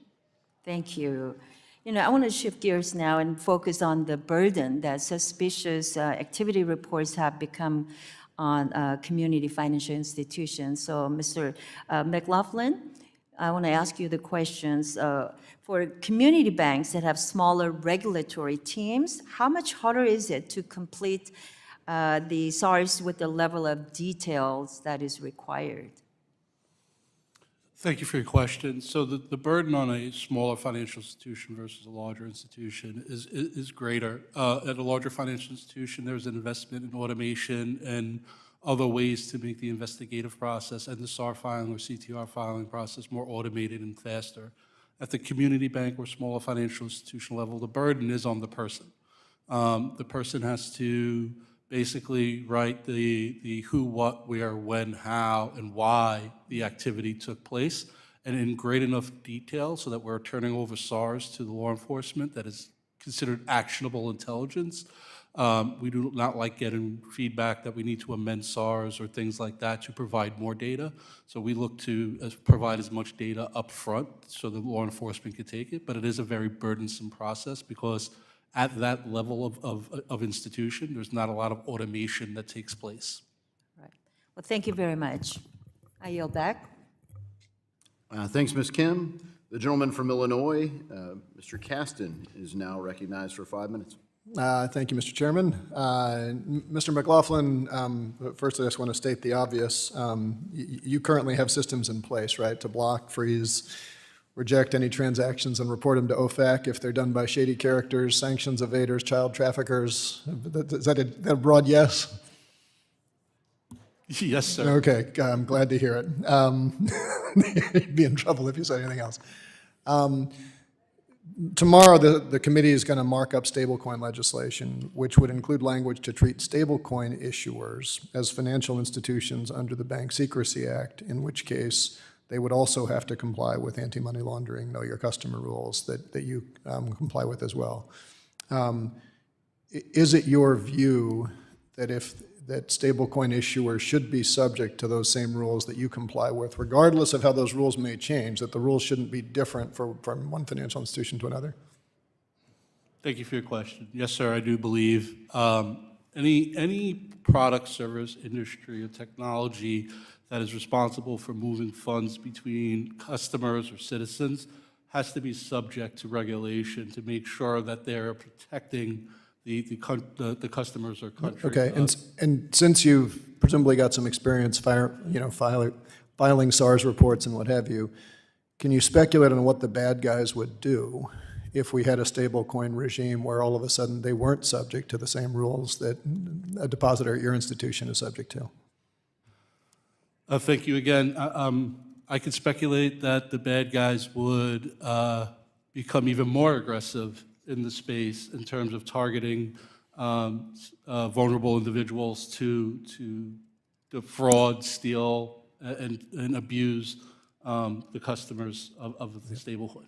Thank you. You know, I want to shift gears now and focus on the burden that suspicious activity reports have become on community financial institutions. So, Mr. McLaughlin, I want to ask you the questions. For community banks that have smaller regulatory teams, how much harder is it to complete the SARs with the level of details that is required? Thank you for your question. So the burden on a smaller financial institution versus a larger institution is greater. At a larger financial institution, there's an investment in automation and other ways to make the investigative process and the SAR filing or CTR filing process more automated and faster. At the community bank or smaller financial institution level, the burden is on the person. The person has to basically write the who, what, where, when, how, and why the activity took place, and in great enough detail so that we're turning over SARs to the law enforcement that is considered actionable intelligence. We do not like getting feedback that we need to amend SARs or things like that to provide more data. So we look to provide as much data up front so the law enforcement can take it, but it is a very burdensome process because at that level of institution, there's not a lot of automation that takes place. Right. Well, thank you very much. I yield back. Thanks, Ms. Kim. The gentleman from Illinois, Mr. Caston, is now recognized for 5 minutes. Thank you, Mr. Chairman. Mr. McLaughlin, first I just want to state the obvious. You currently have systems in place, right, to block, freeze, reject any transactions and report them to OFAC if they're done by shady characters, sanctions evaders, child traffickers. Is that a broad yes? Yes, sir. Okay, I'm glad to hear it. You'd be in trouble if you said anything else. Tomorrow, the committee is going to mark up stablecoin legislation, which would include language to treat stablecoin issuers as financial institutions under the Bank Secrecy Act, in which case they would also have to comply with anti-money laundering, know your customer rules that you comply with as well. Is it your view that that stablecoin issuers should be subject to those same rules that you comply with, regardless of how those rules may change, that the rules shouldn't be different from one financial institution to another? Thank you for your question. Yes, sir, I do believe any product, service, industry, or technology that is responsible for moving funds between customers or citizens has to be subject to regulation to make sure that they're protecting the customers or country. Okay, and since you've presumably got some experience filing SARS reports and what have you, can you speculate on what the bad guys would do if we had a stablecoin regime where all of a sudden they weren't subject to the same rules that a depositor at your institution is subject to? Thank you again. I could speculate that the bad guys would become even more aggressive in the space in terms of targeting vulnerable individuals to defraud, steal, and abuse the customers of the stablecoin.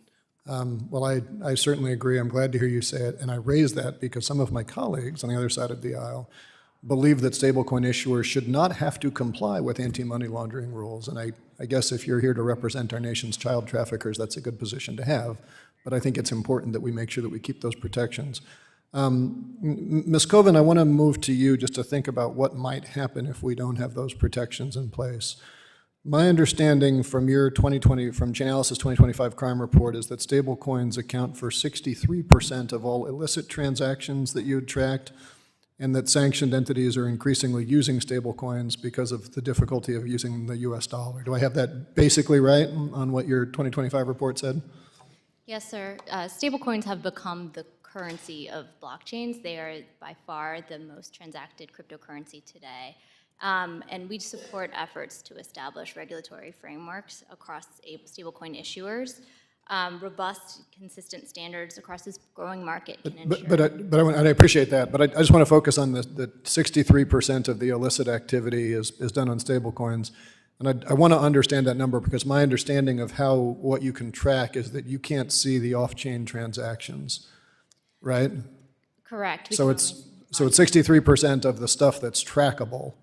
Well, I certainly agree. I'm glad to hear you say it. And I raise that because some of my colleagues on the other side of the aisle believe that stablecoin issuers should not have to comply with anti-money laundering rules. And I guess if you're here to represent our nation's child traffickers, that's a good position to have. But I think it's important that we make sure that we keep those protections. Ms. Koven, I want to move to you just to think about what might happen if we don't have those protections in place. My understanding from your from Chainalysis 2025 crime report is that stablecoins account for 63% of all illicit transactions that you had tracked, and that sanctioned entities are increasingly using stablecoins because of the difficulty of using the US dollar. Do I have that basically right on what your 2025 report said? Yes, sir. Stablecoins have become the currency of blockchains. They are by far the most transacted cryptocurrency today. And we support efforts to establish regulatory frameworks across stablecoin issuers. Robust, consistent standards across this growing market can ensure. I appreciate that, but I just want to focus on the 63% of the illicit activity is done on stablecoins. And I want to understand that number because my understanding of what you can track is that you can't see the off-chain transactions, right? Correct. So it's 63% of the stuff that's trackable.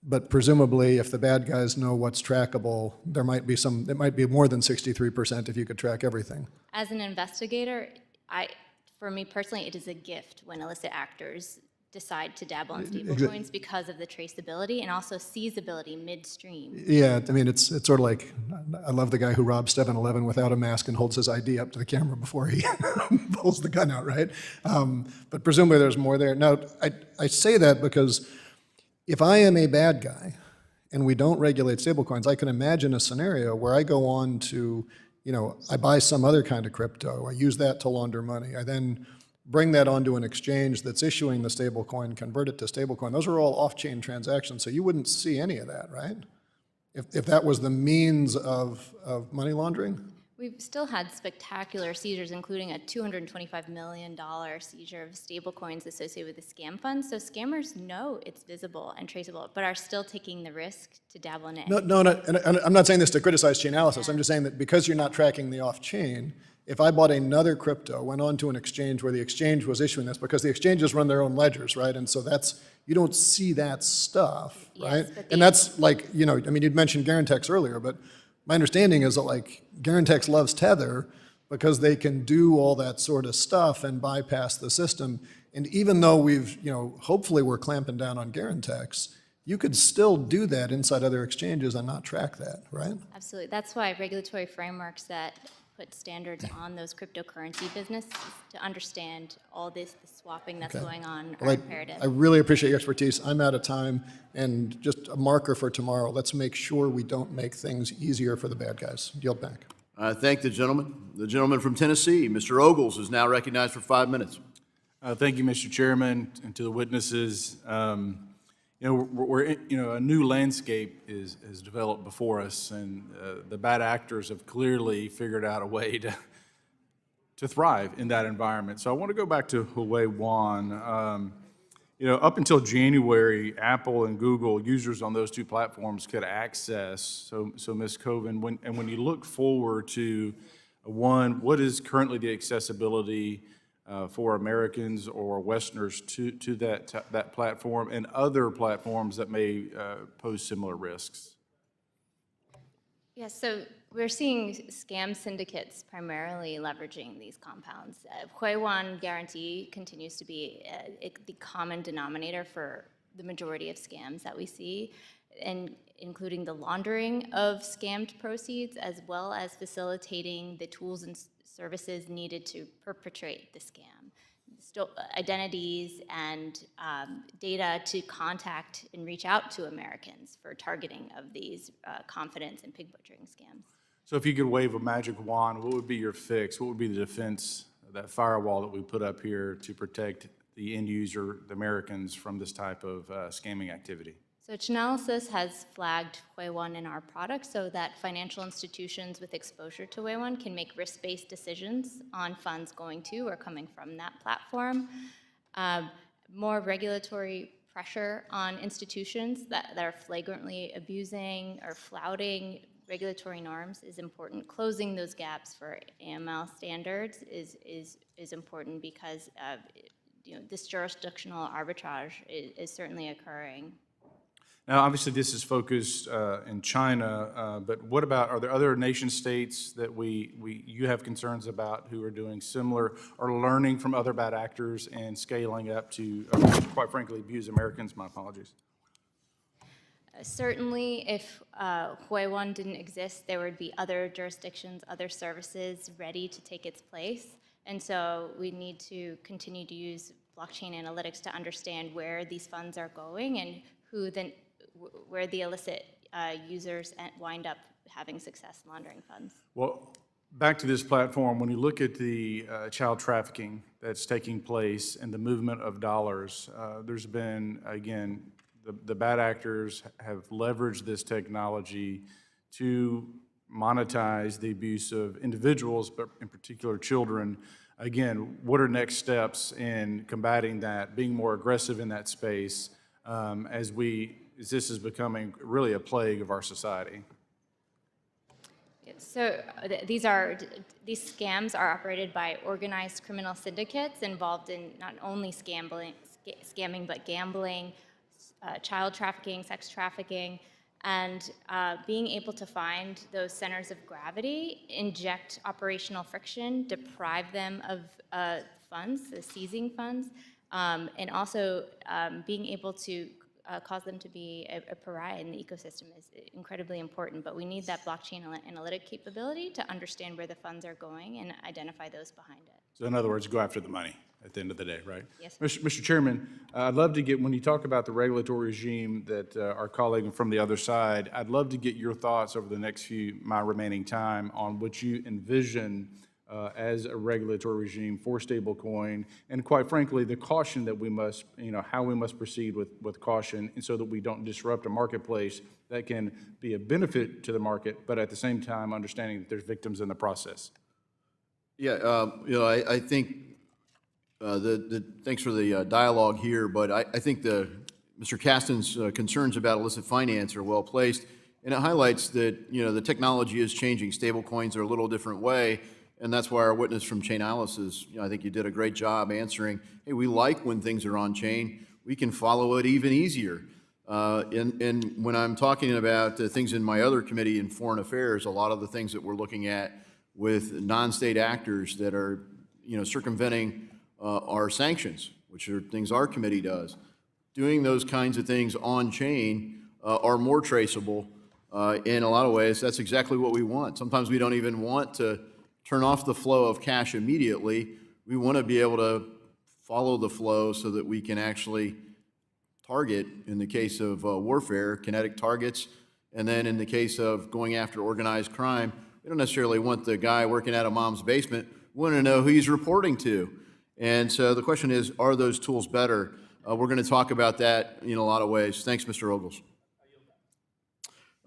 But presumably, if the bad guys know what's trackable, it might be more than 63% if you could track everything. As an investigator, for me personally, it is a gift when illicit actors decide to dabble in stablecoins because of the traceability and also seizability midstream. Yeah, I mean, it's sort of like, I love the guy who robs 7-Eleven without a mask and holds his ID up to the camera before he pulls the gun out, right? But presumably there's more there. Now, I say that because if I am a bad guy and we don't regulate stablecoins, I can imagine a scenario where I go on to, I buy some other kind of crypto, I use that to launder money, I then bring that onto an exchange that's issuing the stablecoin, convert it to stablecoin. Those are all off-chain transactions, so you wouldn't see any of that, right? If that was the means of money laundering? We've still had spectacular seizures, including a $225 million seizure of stablecoins associated with the scam fund. So scammers know it's visible and traceable, but are still taking the risk to dabble in it. No, and I'm not saying this to criticize Chainalysis. I'm just saying that because you're not tracking the off-chain, if I bought another crypto, went on to an exchange where the exchange was issuing this, because the exchanges run their own ledgers, right? And so you don't see that stuff, right? Yes, and that's like, you'd mentioned Garantex earlier, but my understanding is that like Garantex loves Tether because they can do all that sort of stuff and bypass the system. And even though hopefully we're clamping down on Garantex, you could still do that inside other exchanges and not track that, right? Absolutely. That's why regulatory frameworks that put standards on those cryptocurrency businesses to understand all the swapping that's going on are Well, imperative. I really appreciate your expertise. I'm out of time, and just a marker for tomorrow, let's make sure we don't make things easier for the bad guys. Yield back. I thank the gentleman. The gentleman from Tennessee, Mr. Ogles, is now recognized for 5 minutes. Thank you, Mr. Chairman, and to the witnesses. A new landscape is developed before us, and the bad actors have clearly figured out a way to thrive in that environment. So I want to go back to Huawei Yuan. Up until January, Apple and Google, users on those two platforms could access. So Ms. Koven, when you look forward to what is currently the accessibility for Americans or Westerners to that platform and other platforms that may pose similar risks? Yes, so we're seeing scam syndicates primarily leveraging these compounds. Huawei Guarantee continues to be the common denominator for the majority of scams that we see, and including the laundering of scammed proceeds, as well as facilitating the tools and services needed to perpetrate the scam. Identities and data to contact and reach out to Americans for targeting of these confidence and pig butchering scams. So if you could wave a magic wand, what would be your fix? What would be the defense, that firewall that we put up here to protect the end user, the Americans, from this type of scamming activity? So Chainalysis has flagged Huawei in our product so that financial institutions with exposure to Huawei can make risk-based decisions on funds going to or coming from that platform. More regulatory pressure on institutions that are flagrantly abusing or flouting regulatory norms is important. Closing those gaps for AML standards is important because this jurisdictional arbitrage is certainly occurring. Now, obviously, this is focused in China, but what about, are there other nation states that you have concerns about who are doing similar or learning from other bad actors and scaling up to, quite frankly, abuse Americans? My apologies. Certainly, if Huawei didn't exist, there would be other jurisdictions, other services ready to take its place. And so we need to continue to use blockchain analytics to understand where these funds are going and where the illicit users wind up having success laundering funds. Well, back to this platform, when you look at the child trafficking that's taking place and the movement of dollars, there's been, again, the bad actors have leveraged this technology to monetize the abuse of individuals, but in particular children. Again, what are next steps in combating that, being more aggressive in that space as this is becoming really a plague of our society? So these scams are operated by organized criminal syndicates involved in not only scamming, but gambling, child trafficking, sex trafficking, and being able to find those centers of gravity, inject operational friction, deprive them of funds, the seizing funds, and also being able to cause them to be a pariah in the ecosystem is incredibly important. But we need that blockchain analytic capability to understand where the funds are going and identify those behind it. So in other words, go after the money at the end of the day, right? Yes. Mr. Chairman, I'd love to get, when you talk about the regulatory regime that our colleague from the other side, I'd love to get your thoughts over the next my remaining time on what you envision as a regulatory regime for stablecoin, and quite frankly, the caution that we must, how we must proceed with caution, and so that we don't disrupt a marketplace that can be a benefit to the market, but at the same time, understanding that there's victims in the process. Yeah, I think thanks for the dialogue here, but I think Mr. Kasten's concerns about illicit finance are well placed, and it highlights that the technology is changing. Stablecoins are a little different way, and that's why our witness from Chainalysis, I think you did a great job answering. Hey, we like when things are on chain. We can follow it even easier. And when I'm talking about things in my other committee in foreign affairs, a lot of the things that we're looking at with non-state actors that are, circumventing our sanctions, which are things our committee does. doing those kinds of things on chain are more traceable in a lot of ways. That's exactly what we want. Sometimes we don't even want to turn off the flow of cash immediately. We want to be able to follow the flow so that we can actually target, in the case of warfare, kinetic targets. And then in the case of going after organized crime, we don't necessarily want the guy working out of mom's basement. We want to know who he's reporting to. And so the question is, are those tools better? We're going to talk about that in a lot of ways. Thanks, Mr. Ogles.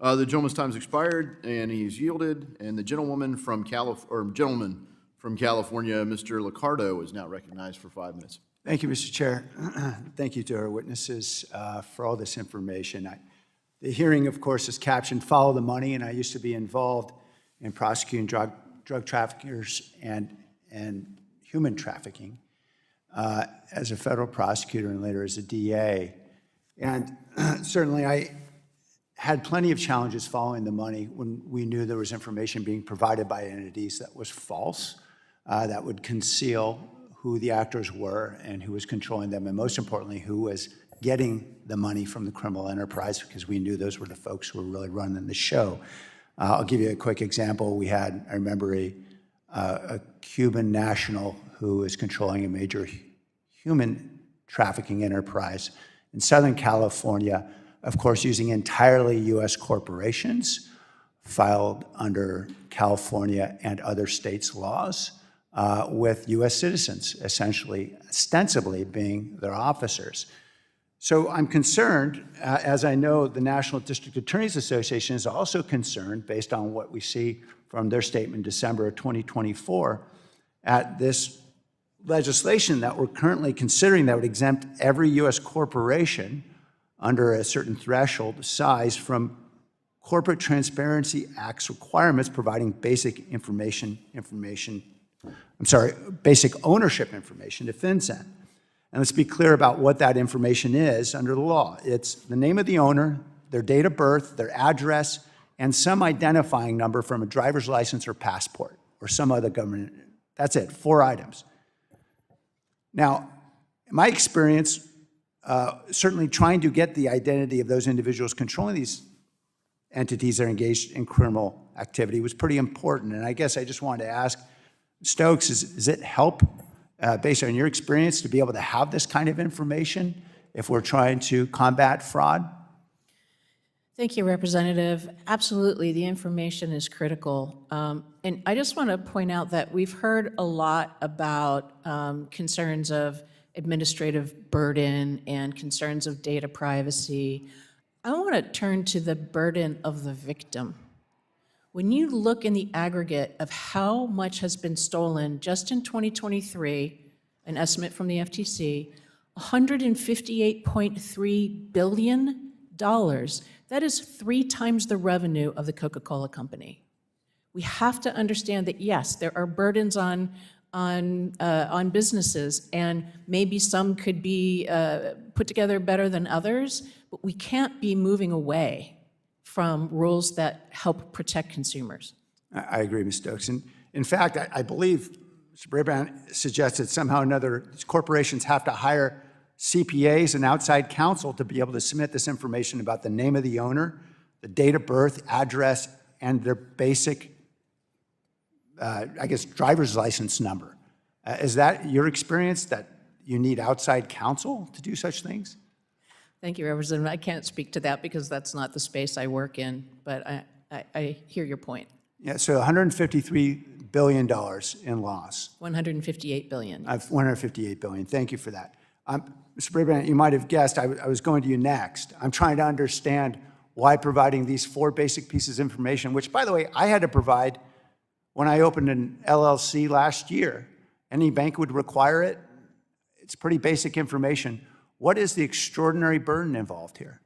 The gentleman's time's expired, and he's yielded. And the gentleman from California, Mr. Liccardo, is now recognized for 5 minutes. Thank you, Mr. Chair. Thank you to our witnesses for all this information. The hearing, of course, is captioned "Follow the Money," and I used to be involved in prosecuting drug traffickers and human trafficking as a federal prosecutor and later as a DA. And certainly I had plenty of challenges following the money when we knew there was information being provided by entities that was false, that would conceal who the actors were and who was controlling them, and most importantly, who was getting the money from the criminal enterprise, because we knew those were the folks who were really running the show. I'll give you a quick example. I remember a Cuban national who was controlling a major human trafficking enterprise in Southern California, of course, using entirely U.S. corporations filed under California and other states' laws with U.S. citizens, essentially, ostensibly being their officers. So I'm concerned, as I know the National District Attorneys Association is also concerned, based on what we see from their statement in December of 2024, at this legislation that we're currently considering that would exempt every U.S. corporation under a certain threshold size from Corporate Transparency Act's requirements providing basic basic ownership information to FinCEN. And let's be clear about what that information is under the law. It's the name of the owner, their date of birth, their address, and some identifying number from a driver's license or passport or some other government. That's it, 4 items. Now, in my experience, certainly trying to get the identity of those individuals controlling these entities that are engaged in criminal activity was pretty important. And I guess I just wanted to ask Stokes, does it help, based on your experience, to be able to have this kind of information if we're trying to combat fraud? Thank you, Representative. Absolutely, the information is critical. And I just want to point out that we've heard a lot about concerns of administrative burden and concerns of data privacy. I want to turn to the burden of the victim. When you look in the aggregate of how much has been stolen just in 2023, an estimate from the FTC, $158.3 billion. That is 3 times the revenue of the Coca-Cola Company. We have to understand that, yes, there are burdens on businesses, and maybe some could be put together better than others, but we can't be moving away from rules that help protect consumers. I agree, Ms. Stokes. And in fact, I believe Mr. Brabant suggested somehow or another corporations have to hire CPAs and outside counsel to be able to submit this information about the name of the owner, the date of birth, address, and their basic, driver's license number. Is that your experience, that you need outside counsel to do such things? Thank you, Representative. I can't speak to that because that's not the space I work in, but I hear your point. Yeah, so $153 billion in loss. $158 billion. $158 billion. Thank you for that. Mr. Brabant, you might have guessed I was going to you next. I'm trying to understand why providing these 4 basic pieces of information, which, by the way, I had to provide when I opened an LLC last year. Any bank would require it. It's pretty basic information. What is the extraordinary burden involved here?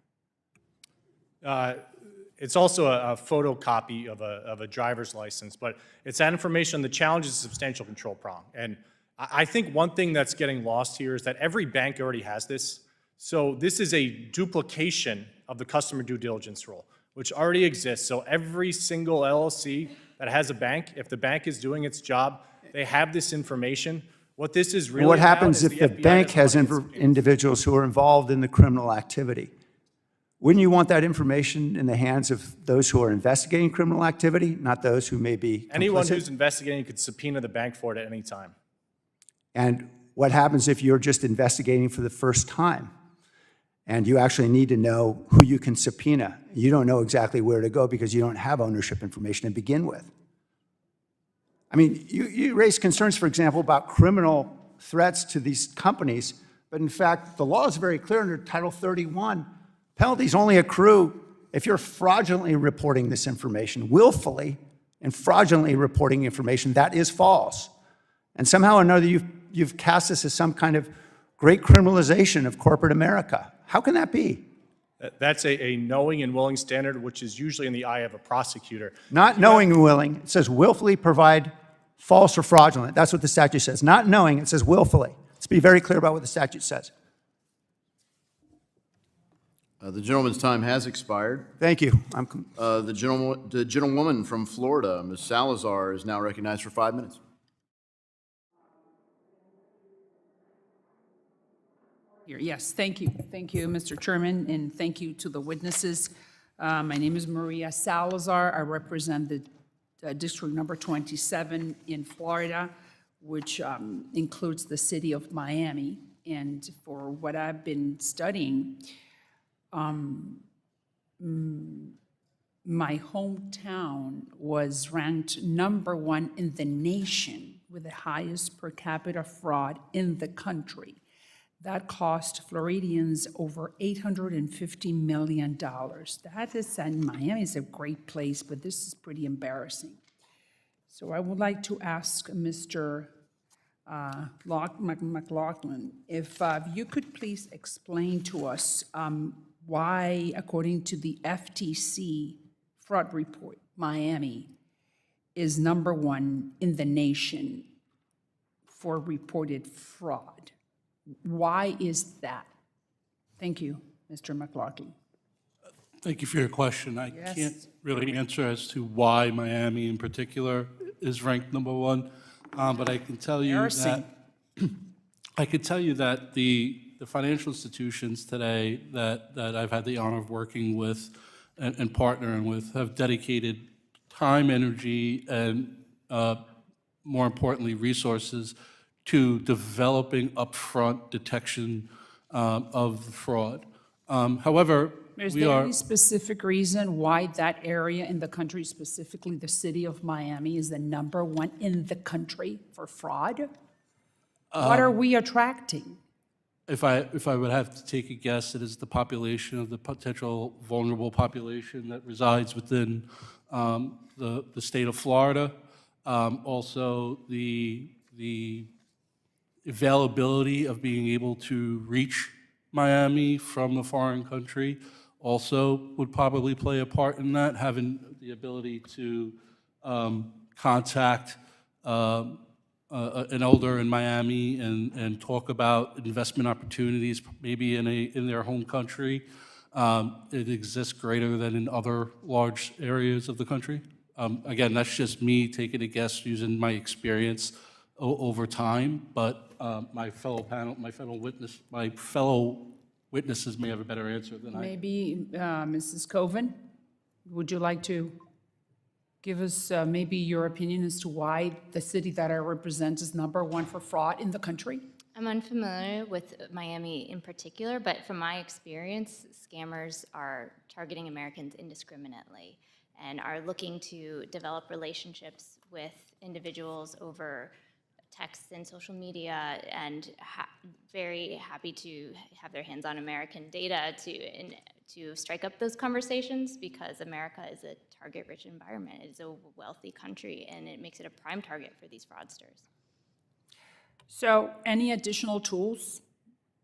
It's also a photocopy of a driver's license, but it's that information. The challenge is the substantial control prong. And I think one thing that's getting lost here is that every bank already has this. So this is a duplication of the customer due diligence rule, which already exists. So every single LLC that has a bank, if the bank is doing its job, they have this information. What this is really And what about happens is if the FBI bank has doesn't want to individuals who are involved in the criminal activity? Wouldn't you want that information in the hands of those who are investigating criminal activity, not those who may be Anyone complicit? who's investigating could subpoena the bank for it at any time. And what happens if you're just investigating for the first time? And you actually need to know who you can subpoena. You don't know exactly where to go because you don't have ownership information to begin with. I mean, you raise concerns, for example, about criminal threats to these companies, but in fact, the law is very clear under Title 31. Penalties only accrue if you're fraudulently reporting this information, willfully and fraudulently reporting information that is false. And somehow or another, you've cast this as some kind of great criminalization of corporate America. How can that be? That's a knowing and willing standard, which is usually in the eye of a prosecutor. Not knowing and willing. It says willfully provide false or fraudulent. That's what the statute says. Not knowing, it says willfully. Let's be very clear about what the statute says. The gentleman's time has expired. Thank you. The gentlewoman from Florida, Ms. Salazar, is now recognized for 5 minutes. Yes, thank you. Thank you, Mr. Chairman, and thank you to the witnesses. My name is Maria Salazar. I represent the District Number 27 in Florida, which includes the city of Miami. And for what I've been studying, my hometown was ranked #1 in the nation with the highest per capita fraud in the country. That cost Floridians over $850 million. That is, and Miami is a great place, but this is pretty embarrassing. So I would like to ask Mr. McLaughlin if you could please explain to us why, according to the FTC fraud report, Miami is #1 in the nation for reported fraud. Why is that? Thank you, Mr. McLaughlin. Thank you for your question. I Yes. can't really answer as to why Miami in particular is ranked #1, but I can tell you Embarrassing. that the financial institutions today that I've had the honor of working with and partnering with have dedicated time, energy, and more importantly, resources to developing upfront detection of the fraud. However, Is we there are. any specific reason why that area in the country, specifically the city of Miami, is the #1 in the country for fraud? What are we attracting? If I would have to take a guess, it is the population of the potential vulnerable population that resides within the state of Florida. Also, the availability of being able to reach Miami from a foreign country also would probably play a part in that, having the ability to contact an elder in Miami and talk about investment opportunities, maybe in their home country. It exists greater than in other large areas of the country. Again, that's just me taking a guess using my experience over time, but my fellow witnesses may have a better answer than I. Maybe Mrs. Koven, would you like to give us maybe your opinion as to why the city that I represent is #1 for fraud in the country? I'm unfamiliar with Miami in particular, but from my experience, scammers are targeting Americans indiscriminately and are looking to develop relationships with individuals over texts and social media, and very happy to have their hands on American data to strike up those conversations, because America is a target-rich environment. It is a wealthy country, and it makes it a prime target for these fraudsters. So any additional tools,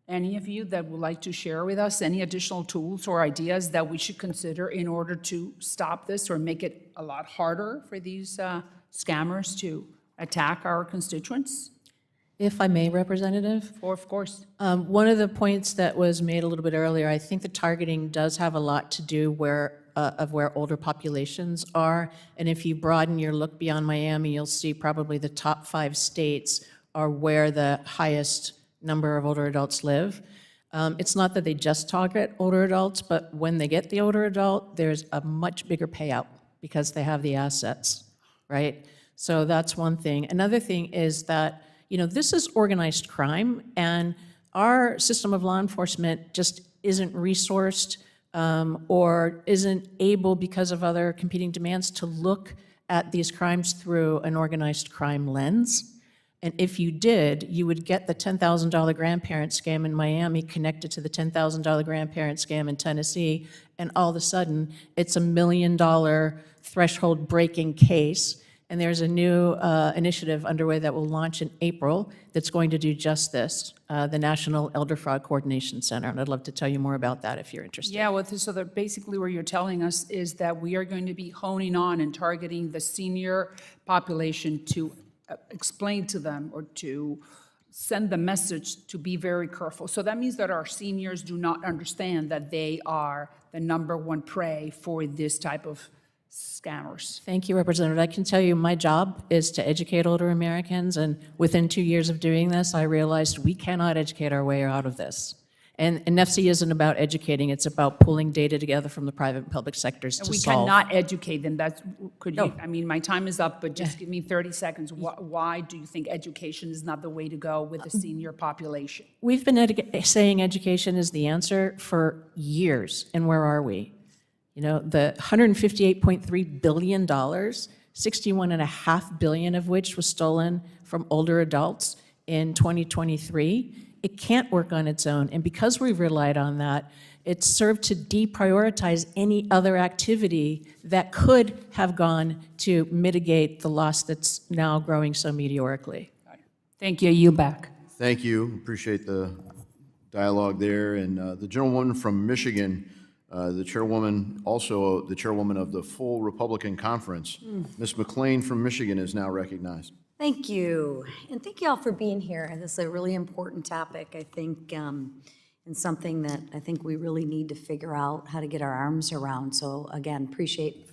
any of you that would like to share with us, any additional tools or ideas that we should consider in order to stop this or make it a lot harder for these scammers to attack our constituents? If I may, Representative? Of course. One of the points that was made a little bit earlier, I think the targeting does have a lot to do where older populations are. And if you broaden your look beyond Miami, you'll see probably the top 5 states are where the highest number of older adults live. It's not that they just target older adults, but when they get the older adult, there's a much bigger payout because they have the assets, right? So that's one thing. Another thing is that, this is organized crime, and our system of law enforcement just isn't resourced or isn't able, because of other competing demands, to look at these crimes through an organized crime lens. And if you did, you would get the $10,000 grandparent scam in Miami connected to the $10,000 grandparent scam in Tennessee, and all of a sudden, it's $1 million threshold breaking case. And there's a new initiative underway that will launch in April that's going to do just this, the National Elder Fraud Coordination Center. And I'd love to tell you more about that if you're interested. Yeah, well, so that basically what you're telling us is that we are going to be honing on and targeting the senior population to explain to them or to send the message to be very careful. So that means that our seniors do not understand that they are the #1 prey for this type of scammers. Thank you, Representative. I can tell you my job is to educate older Americans, and within 2 years of doing this, I realized we cannot educate our way out of this. And NFC isn't about educating, it's about pulling data together from the private and public sectors And to we solve. cannot educate them. Could you, No. I mean, my time is up, but just give me 30 seconds. Why do you think education is not the way to go with the senior population? We've been saying education is the answer for years, and where are we? The $158.3 billion, $61.5 billion of which was stolen from older adults in 2023. It can't work on its own, and because we've relied on that, it's served to deprioritize any other activity that could have gone to mitigate the loss that's now growing so meteorically. Thank you. You back. Thank you. Appreciate the dialogue there. And the gentlewoman from Michigan, the chairwoman, also the chairwoman of the full Republican Conference, Ms. McLean from Michigan, is now recognized. Thank you. And thank you all for being here. This is a really important topic, I think, and something that I think we really need to figure out how to get our arms around. So again, appreciate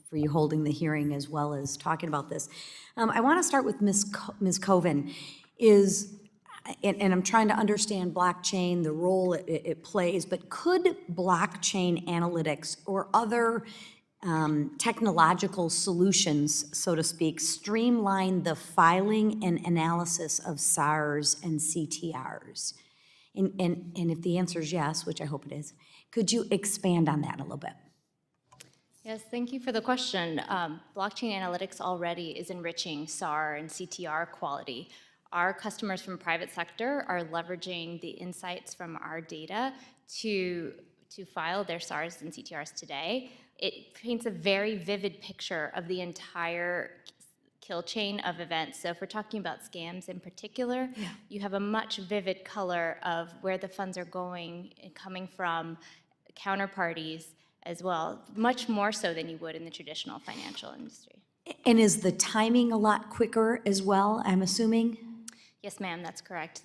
for you holding the hearing as well as talking about this. I want to start with Ms. Koven. And I'm trying to understand blockchain, the role it plays, but could blockchain analytics or other technological solutions, so to speak, streamline the filing and analysis of SARs and CTRs? And if the answer is yes, which I hope it is, could you expand on that a little bit? Yes, thank you for the question. Blockchain analytics already is enriching SAR and CTR quality. Our customers from private sector are leveraging the insights from our data to file their SARs and CTRs today. It paints a very vivid picture of the entire kill chain of events. So if we're talking about scams in particular, you have a much vivid color of where the funds are going and coming from, counterparties as well, much more so than you would in the traditional financial industry. And is the timing a lot quicker as well, I'm assuming? Yes, ma'am, that's correct.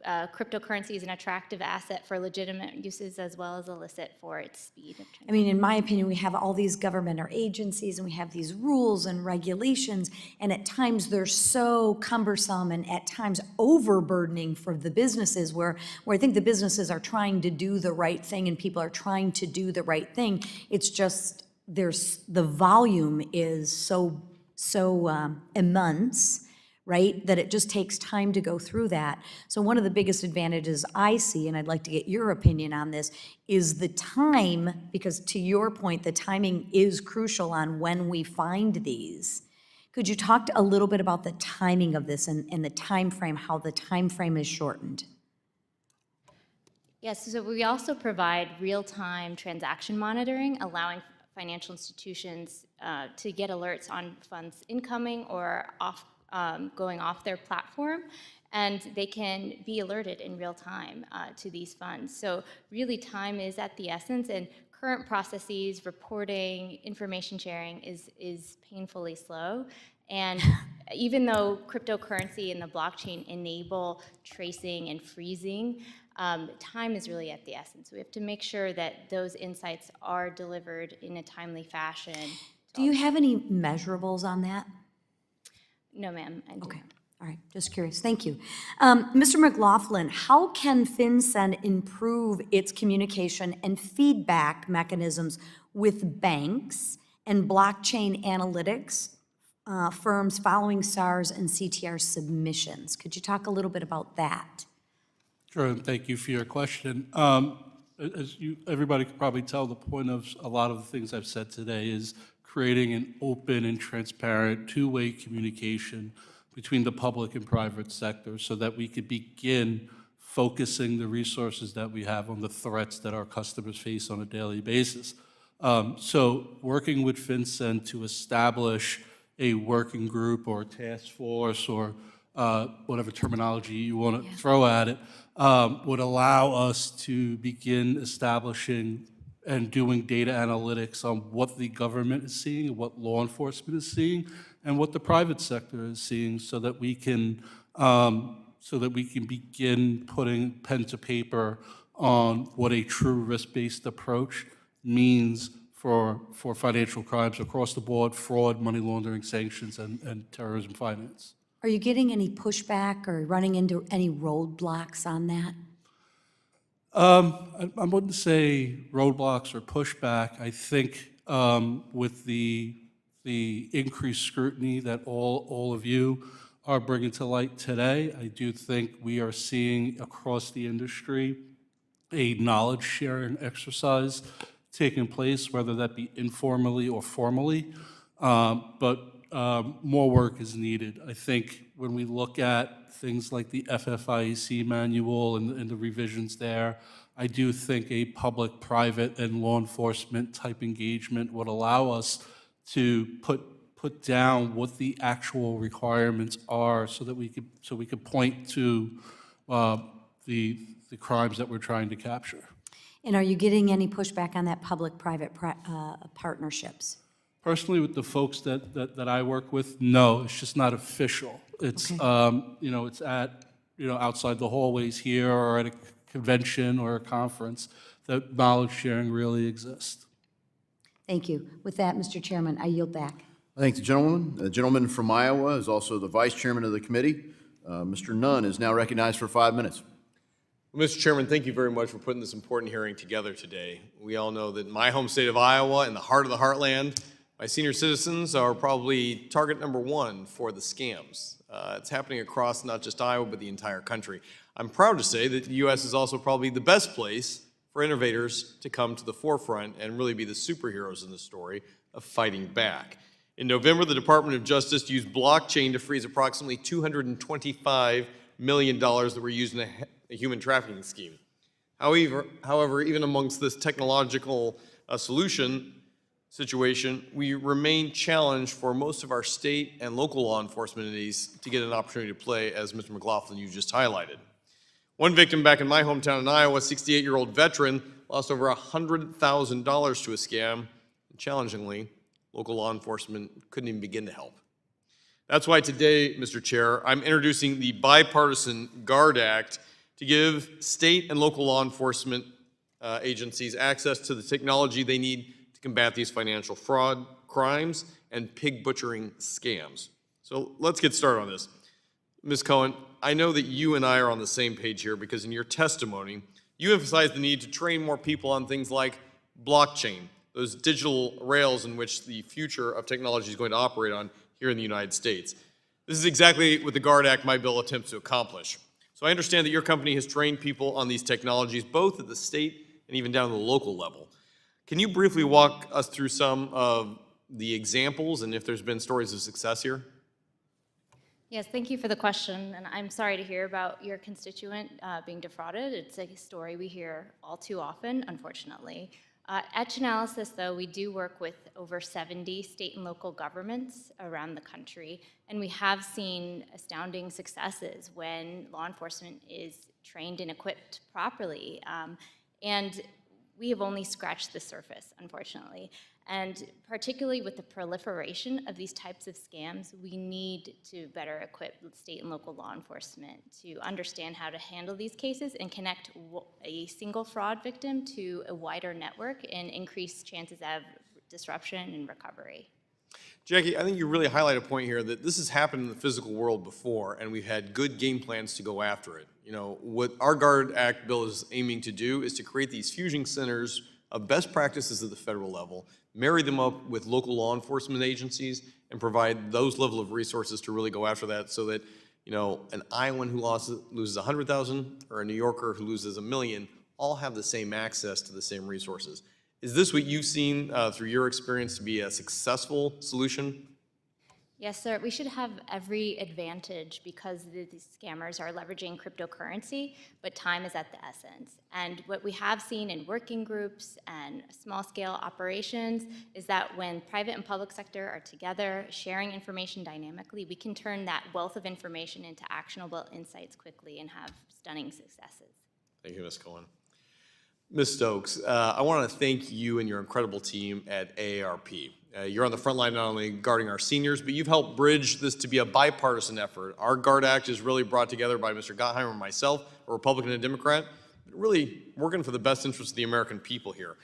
Cryptocurrency is an attractive asset for legitimate uses as well as illicit for its speed. I mean, in my opinion, we have all these government or agencies and we have these rules and regulations, and at times they're so cumbersome and at times overburdening for the businesses where I think the businesses are trying to do the right thing and people are trying to do the right thing. It's just the volume is so immense, right, that it just takes time to go through that. So one of the biggest advantages I see, and I'd like to get your opinion on this, is the time, because to your point, the timing is crucial on when we find these. Could you talk a little bit about the timing of this and the time frame, how the time frame is shortened? Yes, so we also provide real-time transaction monitoring, allowing financial institutions to get alerts on funds incoming or going off their platform, and they can be alerted in real time to these funds. So really time is at the essence, and current processes, reporting, information sharing is painfully slow. And even though cryptocurrency and the blockchain enable tracing and freezing, time is really at the essence. We have to make sure that those insights are delivered in a timely fashion. Do you have any measurables on that? No, ma'am. Okay. All right, just curious. Thank you. Mr. McLaughlin, how can FinCEN improve its communication and feedback mechanisms with banks and blockchain analytics firms following SARS and CTR submissions? Could you talk a little bit about that? Sure, and thank you for your question. Everybody could probably tell, the point of a lot of the things I've said today is creating an open and transparent two-way communication between the public and private sector so that we could begin focusing the resources that we have on the threats that our customers face on a daily basis. So working with FinCEN to establish a working group or a task force or whatever terminology you want to throw at it, would allow us to begin establishing and doing data analytics on what the government is seeing, and what law enforcement is seeing, and what the private sector is seeing, so that we can begin putting pen to paper on what a true risk-based approach means for financial crimes across the board: fraud, money laundering, sanctions, and terrorism finance. Are you getting any pushback or running into any roadblocks on that? I wouldn't say roadblocks or pushback. I think with the increased scrutiny that all of you are bringing to light today, I do think we are seeing across the industry a knowledge sharing exercise taking place, whether that be informally or formally. But more work is needed. I think when we look at things like the FFIEC manual and the revisions there, I do think a public, private, and law enforcement type engagement would allow us to put down what the actual requirements are, so that we could point to the crimes that we're trying to capture. And are you getting any pushback on that public-private partnerships? Personally, with the folks that I work with, no, it's just not official. It's it's at outside the hallways here or at a convention or a conference that knowledge sharing really exists. Thank you. With that, Mr. Chairman, I yield back. I thank the gentleman. The gentleman from Iowa is also the vice chairman of the committee. Mr. Nunn is now recognized for 5 minutes. Well, Mr. Chairman, thank you very much for putting this important hearing together today. We all know that in my home state of Iowa, in the heart of the heartland, my senior citizens are probably target number one for the scams. It's happening across not just Iowa, but the entire country. I'm proud to say that the U.S. is also probably the best place for innovators to come to the forefront and really be the superheroes in the story of fighting back. In November, the Department of Justice used blockchain to freeze approximately $225 million that were used in a human trafficking scheme. However, even amongst this technological situation, we remain challenged for most of our state and local law enforcement entities to get an opportunity to play, as Mr. McLaughlin, you just highlighted. One victim back in my hometown in Iowa, a 68-year-old veteran, lost over $100,000 to a scam. And challengingly, local law enforcement couldn't even begin to help. That's why today, Mr. Chair, I'm introducing the Bipartisan GUARD Act to give state and local law enforcement agencies access to the technology they need to combat these financial fraud, crimes, and pig butchering scams. So let's get started on this. Ms. Cohen, I know that you and I are on the same page here because in your testimony, you emphasize the need to train more people on things like blockchain, those digital rails in which the future of technology is going to operate on here in the United States. This is exactly what the GUARD Act, my bill, attempts to accomplish. So I understand that your company has trained people on these technologies, both at the state and even down to the local level. Can you briefly walk us through some of the examples and if there's been stories of success here? Yes, thank you for the question, and I'm sorry to hear about your constituent being defrauded. It's a story we hear all too often, unfortunately. At Chainalysis, though, we do work with over 70 state and local governments around the country, and we have seen astounding successes when law enforcement is trained and equipped properly. And we have only scratched the surface, unfortunately. And particularly with the proliferation of these types of scams, we need to better equip state and local law enforcement to understand how to handle these cases and connect a single fraud victim to a wider network and increase chances of disruption and recovery. Jackie, I think you really highlight a point here that this has happened in the physical world before, and we've had good game plans to go after it. You know, what our GUARD Act bill is aiming to do is to create these fusion centers of best practices at the federal level, marry them up with local law enforcement agencies, and provide those level of resources to really go after that so that, you know, an Iowan who loses 100,000 or a New Yorker who loses $1 million all have the same access to the same resources. Is this what you've seen through your experience to be a successful solution? Yes, sir. We should have every advantage because these scammers are leveraging cryptocurrency, but time is at the essence. And what we have seen in working groups and small-scale operations is that when private and public sector are together, sharing information dynamically, we can turn that wealth of information into actionable insights quickly and have stunning successes. Thank you, Ms. Cohen. Ms. Stokes, I want to thank you and your incredible team at AARP. You're on the front line not only guarding our seniors, but you've helped bridge this to be a bipartisan effort. Our GUARD Act is really brought together by Mr. Gottheimer and myself, a Republican and a Democrat, but really working for the best interest of the American people here.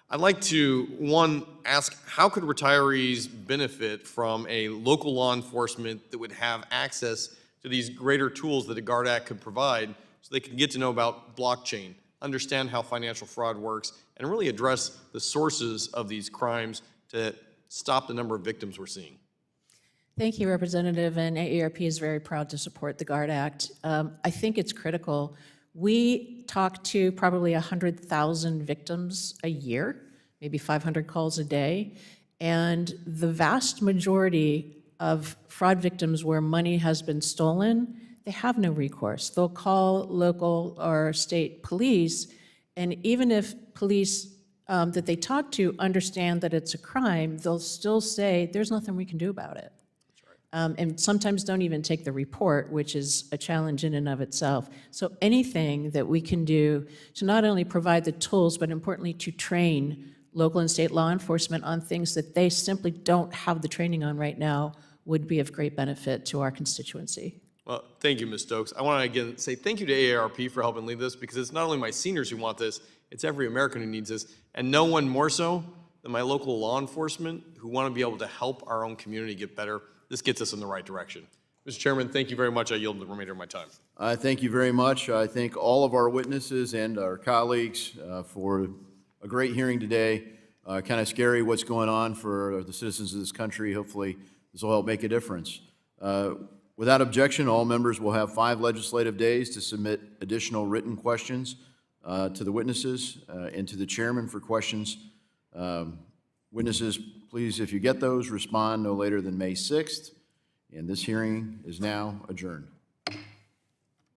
I'd like to, one, ask how could retirees benefit from a local law enforcement that would have access to these greater tools that a GUARD Act could provide so they can get to know about blockchain, understand how financial fraud works, and really address the sources of these crimes to stop the number of victims we're seeing? Thank you, Representative, and AARP is very proud to support the GUARD Act. I think it's critical. We talk to probably 100,000 victims a year, maybe 500 calls a day, and the vast majority of fraud victims where money has been stolen, they have no recourse. They'll call local or state police, and even if police that they talk to understand that it's a crime, they'll still say, there's nothing we can do about it. And sometimes don't even take the report, which is a challenge in and of itself. So anything that we can do to not only provide the tools, but importantly to train local and state law enforcement on things that they simply don't have the training on right now would be of great benefit to our constituency. Well, thank you, Ms. Stokes. I want to again say thank you to AARP for helping lead this, because it's not only my seniors who want this, it's every American who needs this, and no one more so than my local law enforcement who want to be able to help our own community get better. This gets us in the right direction. Mr. Chairman, thank you very much. I yield the remainder of my time. I thank you very much. I thank all of our witnesses and our colleagues for a great hearing today. Kind of scary what's going on for the citizens of this country. Hopefully, this will help make a difference. Without objection, all members will have 5 legislative days to submit additional written questions to the witnesses and to the chairman for questions. Witnesses, please, if you get those, respond no later than May 6th. And this hearing is now adjourned.